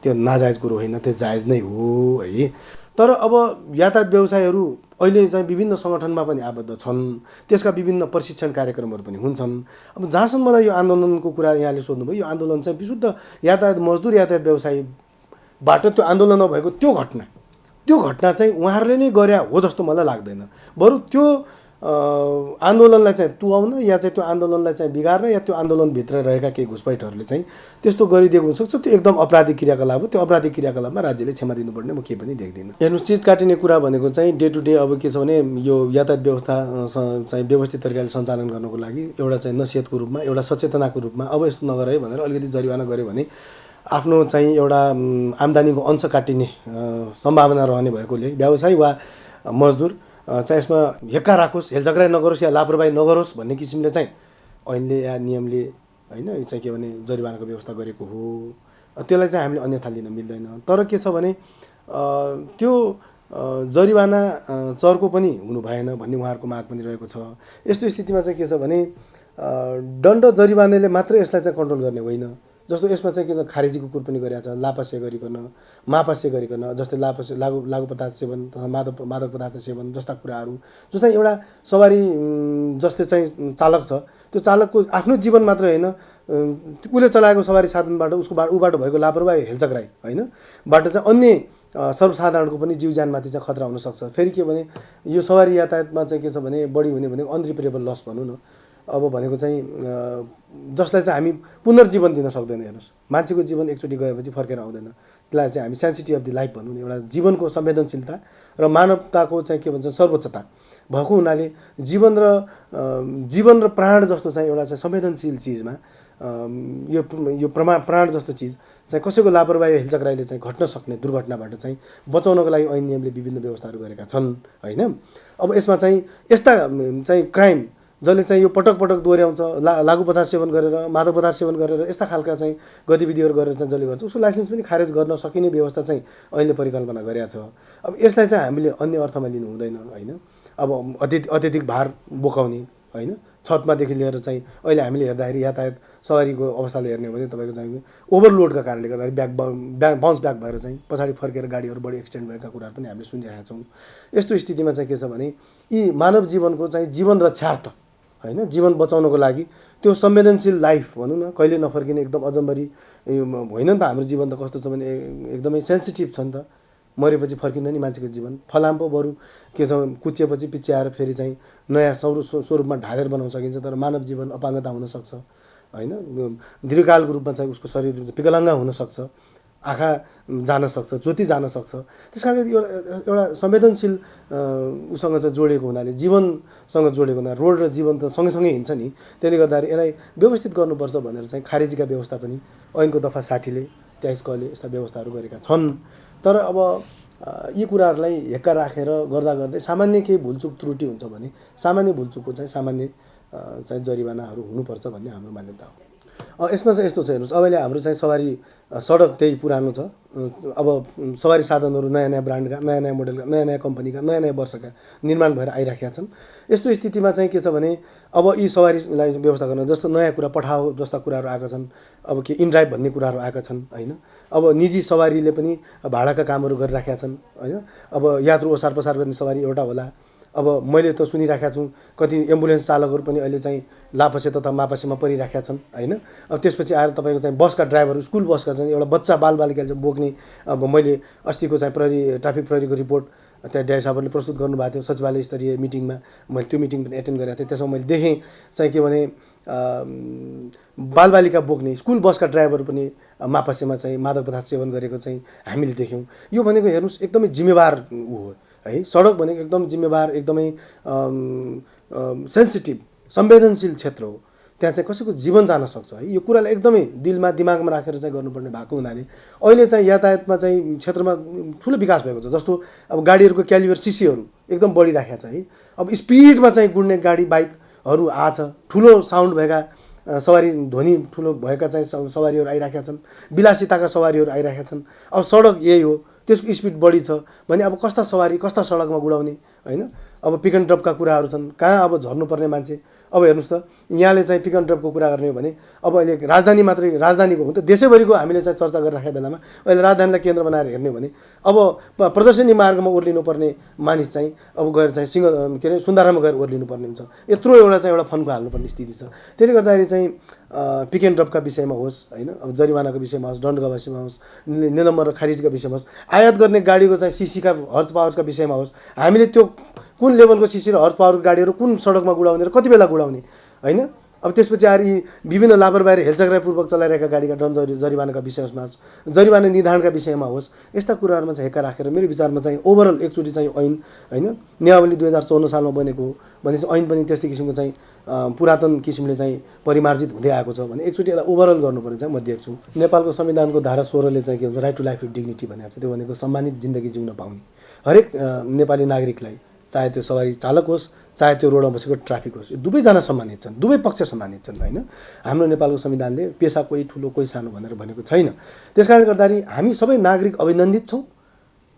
त्यो नाजायज कुरो होइन, त्यो जायज नै हो है। तर अब यातायात व्यवसायहरू अहिले चाहिँ विभिन्न सङ्गठनमा पनि आबद्ध छन्, त्यसका विभिन्न प्रशिक्षण कार्यक्रमहरू पनि हुन्छन्। अब जहाँसम्म मलाई यो आन्दोलनको कुरा यहाँले सोध्नुभयो, यो आन्दोलन चाहिँ विशुद्ध यातायात मजदुर यातायात व्यवसायीबाट त्यो आन्दोलन नभएको त्यो घटना चाहिँ उहाँहरूले नै गरे हो जस्तो मलाई लाग्दैन। बरु त्यो आन्दोलनलाई चाहिँ तुहाउन या चाहिँ त्यो आन्दोलनलाई चाहिँ बिगार्न या त्यो आन्दोलनभित्र रहेका केही घुसपैठहरूले चाहिँ त्यस्तो गरिदिएको हुनसक्छ। त्यो एकदम अपराधिक क्रियाकलाप हो। त्यो अपराधिक क्रियाकलापमा राज्यले क्षमा दिनुपर्ने म केही पनि देख्दिनँ। हेर्नुहोस्, चिट काटिने कुरा भनेको चाहिँ डे टु डे अब के छ भने यो यातायात व्यवस्था चाहिँ व्यवस्थित तरिकाले सञ्चालन गर्नको लागि एउटा चाहिँ नसिहतको रूपमा, एउटा सचेतनाको रूपमा अब यस्तो नगर है भनेर अलिकति जरिवाना गऱ्यो भने आफ्नो चाहिँ एउटा आम्दानीको अंश काटिने सम्भावना रहने भएकोले व्यवसायी वा मजदुर चाहिँ यसमा हेक्का राखोस्, हेलचक्राइ नगरोस् या लापरवाही नगरोस् भन्ने किसिमले चाहिँ ऐनले या नियमले होइन यो चाहिँ के भने जरिवानाको व्यवस्था गरेको हो। त्यसलाई चाहिँ हामीले अन्यथा लिन मिल्दैन। तर के छ भने त्यो जरिवाना चर्को पनि हुनु भएन भन्ने उहाँहरूको माग पनि रहेको छ। यस्तो स्थितिमा चाहिँ के छ भने दण्ड जरिवानाले मात्र यसलाई चाहिँ कन्ट्रोल गर्ने होइन। जस्तो यसमा चाहिँ के छ, खारेजीको कुरो पनि गरिएको छ, लापासे गरिकन मापासे गरिकन, जस्तै लापासे लागु पदार्थ सेवन तथा मादक पदार्थ सेवन जस्ता कुराहरू जो चाहिँ एउटा सवारी जसले चाहिँ चालक छ त्यो चालकको आफ्नो जीवन मात्र होइन, उसले चलाएको सवारी साधनबाट उबाट भएको लापरवाही हेलचक्राइ होइन बाट चाहिँ अन्य सर्वसाधारणको पनि जीव ज्यानमाथि चाहिँ खतरा हुनसक्छ। फेरि के भने यो सवारी यातायातमा चाहिँ के छ भने बढी हुने भनेको अनरिपेरेबल लस भनौँ न। अब भनेको चाहिँ जसलाई चाहिँ हामी पुनर्जीवन दिन सक्दैन। हेर्नुहोस्, मान्छेको जीवन एकचोटि गएपछि फर्केर आउँदैन। त्यसलाई चाहिँ हामी सेन्सिटिभ अफ द लाइफ भनौँ न, एउटा जीवनको संवेदनशीलता र मानवताको चाहिँ के भन्छ सर्वोच्चता भएको हुनाले जीवन र प्राण जस्तो चाहिँ एउटा चाहिँ संवेदनशील चिजमा यो प्राण जस्तो चिज चाहिँ कसैको लापरवाही हेलचक्राइले चाहिँ घट्न सक्ने दुर्घटनाबाट चाहिँ बचाउनको लागि ऐन नियमले विभिन्न व्यवस्थाहरू गरेका छन् होइन। अब यसमा चाहिँ यस्ता चाहिँ क्राइम जसले चाहिँ यो पटक पटक दोहोऱ्याउँछ, लागु पदार्थ सेवन गरेर, मादक पदार्थ सेवन गरेर यस्ता खालका चाहिँ गतिविधिहरू गरेर चाहिँ जसले गर्छ उसको लाइसेन्स पनि खारेज गर्न सकिने व्यवस्था चाहिँ ऐनले परिकल्पना गरेका छ। अब यसलाई चाहिँ हामीले अन्य अर्थमा लिनु हुँदैन होइन। अब अत्यधिक भार बोकाउने होइन, छतमादेखि लिएर चाहिँ अहिले हामीले हेर्दाखेरि यातायात सवारीको अवस्थाले हेर्ने हो भने तपाईँको चाहिँ ओभरलोडका कारणले गर्दाखेरि बाउन्स ब्याक भएर चाहिँ पछाडि फर्केर गाडीहरू बढी एक्सिडेन्ट भएका कुराहरू पनि हामीले सुनिरहेका छौँ। यस्तो स्थितिमा चाहिँ के छ भने यी मानव जीवनको चाहिँ जीवन रक्षार्थ होइन, जीवन बचाउनको लागि त्यो संवेदनशील लाइफ भनौँ न, कहिले नफर्किने एकदम अजम्बरी होइन नि त। हाम्रो जीवन त कस्तो छ भने एकदमै सेन्सिटिभ छ नि त। मरेपछि फर्किन नि मान्छेको जीवन फलाम पो, बरु के छ कुचिएपछि पछि आएर फेरि चाहिँ नयाँ स्वरूपमा ढालेर बनाउन सकिन्छ। तर मानव जीवन अपाङ्गता हुनसक्छ होइन, दीर्घकालको रूपमा चाहिँ उसको शरीर विकलाङ्ग हुनसक्छ आँखा जान सक्छ, ज्योति जान सक्छ। त्यस कारणले एउटा संवेदनशील उसँग चाहिँ जोडिएको हुनाले, जीवनसँग जोडिएको हुनाले, रोड र जीवन त सँगसँगै हिँड्छ नि, त्यसले गर्दाखेरि यसलाई व्यवस्थित गर्नुपर्छ भनेर चाहिँ खारेजीका व्यवस्था पनि ऐनको दफा 60ले 23 कले यस्ता व्यवस्थाहरू गरेका छन्। तर अब यी कुराहरूलाई हेक्का राखेर गर्दा गर्दै सामान्य केही भुलचुक त्रुटि हुन्छ भने सामान्य भुलचुकको चाहिँ सामान्य चाहिँ जरिवानाहरू हुनुपर्छ भन्ने हाम्रो मान्यता हो। यसमा चाहिँ यस्तो छ, हेर्नुहोस्, अहिले हाम्रो चाहिँ सवारी सडक त्यही पुरानो छ। अब सवारी साधनहरू नयाँ नयाँ ब्रान्डका, नयाँ नयाँ मोडलका, नयाँ नयाँ कम्पनीका, नयाँ नयाँ वर्षका निर्माण भएर आइराखेका छन्। यस्तो स्थितिमा चाहिँ के छ भने अब यी सवारीलाई व्यवस्था गर्न जस्तो नयाँ कुरा पठाओ जस्ता कुराहरू आएका छन्। अब के इनड्राइभ भन्ने कुराहरू आएका छन् होइन। अब निजी सवारीले पनि भाडाका कामहरू गरिराखेका छन् होइन। अब यात्रु ओसार पसार गर्ने सवारी एउटा होला। अब मैले त सुनिराखेका छु कति एम्बुलेन्स चालकहरू पनि अहिले चाहिँ लापसे तथा मापसेमा परिराखेका छन् होइन। अब त्यसपछि आएर तपाईँको चाहिँ बसका ड्राइभरहरू, स्कुल बसका चाहिँ एउटा बच्चा बालबालिकाले बोक्ने, अब मैले अस्तिको चाहिँ ट्राफिक प्रहरीको रिपोर्ट त्यहाँ ड्याई साहबहरूले प्रस्तुत गर्नुभएको थियो सचिवालय स्तरीय मिटिङमा। मैले त्यो मिटिङ पनि एटेन्ड गरेको थिएँ। त्यसमा मैले देखेँ चाहिँ के भने बालबालिका बोक्ने स्कुल बसका ड्राइभर पनि मापसेमा चाहिँ मादक पदार्थ सेवन गरेको चाहिँ हामीले देख्यौँ। यो भनेको हेर्नुहोस् एकदमै जिम्मेवार हो है। सडक भनेको एकदम जिम्मेवार, एकदमै सेन्सिटिभ संवेदनशील क्षेत्र हो। त्यहाँ चाहिँ कसैको जीवन जान सक्छ है। यो कुरालाई एकदमै दिलमा दिमागमा राखेर चाहिँ गर्नुपर्ने भएको हुनाले अहिले चाहिँ यातायातमा चाहिँ क्षेत्रमा ठुलो विकास भएको छ। जस्तो अब गाडीहरूको क्यालिबर सिसीहरू एकदम बढिराखेको छ है। अब स्पिडमा चाहिँ गुड्ने गाडी बाइकहरू आछ, ठुलो साउन्ड भएका सवारी ध्वनि ठुलो भएका चाहिँ सवारीहरू आइराखेका छन्, विलासिताका सवारीहरू आइराखेका छन्। अब सडक यही हो, त्यसको स्पिड बढी छ भने अब कस्ता सवारी कस्ता सडकमा गुडाउने होइन। अब पिक एन्ड ड्रपका कुराहरू छन्, कहाँ अब झर्नुपर्ने मान्छे। अब हेर्नुहोस् त, यहाँले चाहिँ पिक एन्ड ड्रपको कुरा गर्ने हो भने अब अहिले राजधानी मात्रै, राजधानीको हो त देशैभरिको हामीले चाहिँ चर्चा गरिराखेको बेलामा अहिले राजधानीलाई केन्द्र बनाएर हेर्ने हो भने अब प्रदर्शनी मार्गमा ओर्लिनुपर्ने मानिस चाहिँ अब गएर चाहिँ के अरे सुन्दारामा गएर ओर्लिनुपर्ने हुन्छ। यत्रो एउटा चाहिँ एउटा फन्को हाल्नुपर्ने स्थिति छ। त्यसले गर्दाखेरि चाहिँ पिक एन्ड ड्रपका विषयमा होस् होइन, अब जरिवानाको विषयमा होस्, दण्डका विषयमा होस्, निलम्बन र खारिजका विषयमा होस्, आयात गर्ने गाडीको चाहिँ सिसीका हर्स पावरका विषयमा होस्, हामीले त्यो कुन लेभलको सिसी र हर्स पावरको गाडीहरू कुन सडकमा गुडाउने र कति बेला गुडाउने होइन। अब त्यसपछि आएर यी विभिन्न लापरवाही र हेलचक्रापूर्वक चलाइरहेका गाडीका दण्ड जरिवानाका विषयमा, जरिवाना निर्धारणका विषयमा होस्, यस्ता कुराहरूमा चाहिँ हेक्का राखेर मेरो विचारमा चाहिँ ओभरअल एकचोटि चाहिँ ऐन होइन, नियमावली 2054 सालमा बनेको हो भनेपछि ऐन पनि त्यस्तै किसिमको चाहिँ पुरातन किसिमले चाहिँ परिमार्जित हुँदै आएको छ भने एकचोटि यसलाई ओभरअल गर्नुपर्ने चाहिँ म देख्छु। नेपालको संविधानको धारा 16ले चाहिँ के भन्छ, right to life with dignity भनेको छ। त्यो भनेको सम्मानित जिन्दगी जिउन पाउने हरेक नेपाली नागरिकलाई, चाहे त्यो सवारी चालक होस् चाहे त्यो रोडमा बसेको ट्राफिक होस्, यो दुवैजना सम्मानित छन्, दुवै पक्ष सम्मानित छन् होइन। हाम्रो नेपालको संविधानले पेसा कोही ठुलो कोही सानो भनेर भनेको छैन। त्यस कारणले गर्दाखेरि हामी सबै नागरिक अभिनन्दित छौँ।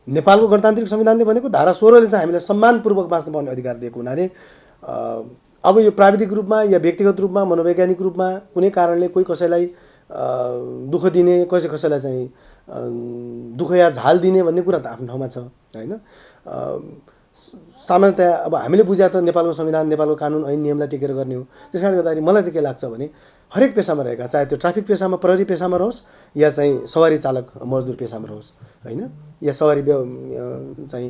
नेपालको गणतान्त्रिक संविधानले भनेको धारा 16ले चाहिँ हामीलाई सम्मानपूर्वक बाँच्न पाउने अधिकार दिएको हुनाले अब यो प्राविधिक रूपमा या व्यक्तिगत रूपमा मनोवैज्ञानिक रूपमा कुनै कारणले कोही कसैलाई दुःख दिने, कसैलाई चाहिँ दुःख या झाल दिने भन्ने कुरा त आफ्नो ठाउँमा छ होइन। सामान्यतया अब हामीले बुझ्या त नेपालको संविधान, नेपालको कानुन ऐन नियमलाई टेकेर गर्ने हो। त्यस कारणले गर्दाखेरि मलाई चाहिँ के लाग्छ भने हरेक पेसामा रहेका, चाहे त्यो ट्राफिक पेसामा, प्रहरी पेसामा रहोस् या चाहिँ सवारी चालक मजदुर पेसामा रहोस् होइन, या सवारी चाहिँ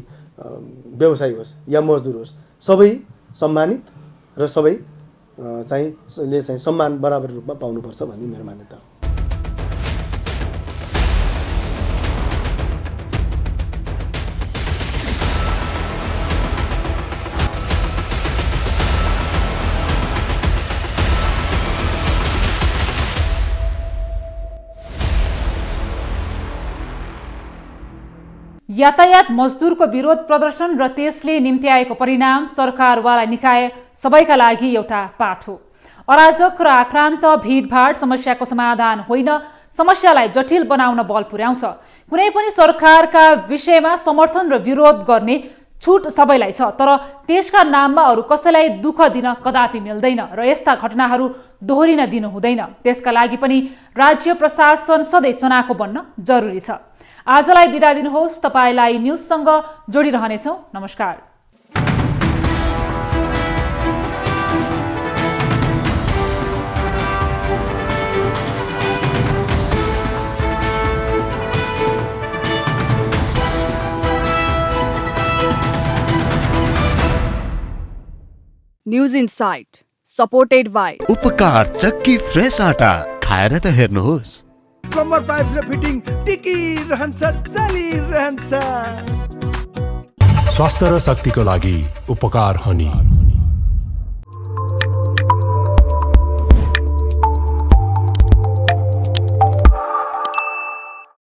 व्यवसायी होस् या मजदुर होस्, सबै सम्मानित र सबै चाहिँ सम्मान बराबर रूपमा पाउनुपर्छ भन्ने मेरो मान्यता हो। यातायात मजदुरको विरोध प्रदर्शन र त्यसले निम्ति आएको परिणाम सरकारवाला निकाय सबैका लागि एउटा पाठ हो। अराजक र आक्रान्त भिडभाड समस्याको समाधान होइन, समस्यालाई जटिल बनाउन बल पुर्याउँछ। कुनै पनि सरकारका विषयमा समर्थन र विरोध गर्ने छुट सबैलाई छ, तर त्यसका नाममा अरू कसैलाई दुःख दिन कदापि मिल्दैन र यस्ता घटनाहरू दोहोरिन दिनु हुँदैन। त्यसका लागि पनि राज्य प्रशासन सधैँ चनाखो बन्न जरुरी छ। आजलाई बिदा दिनुहोस्। तपाईलाई न्युजसँग जोडिरहनेछौँ। नमस्कार। न्यूज इनसाइट सपोर्टेड बाय उपकार चक्की फ्रेश आटा खाएर त हेर्नुहोस्। प्लम्बर पाइप्स र फिटिङ टिकिरहन्छ चलिरहन्छ। स्वास्थ्य र शक्तिको लागि उपकार हनी।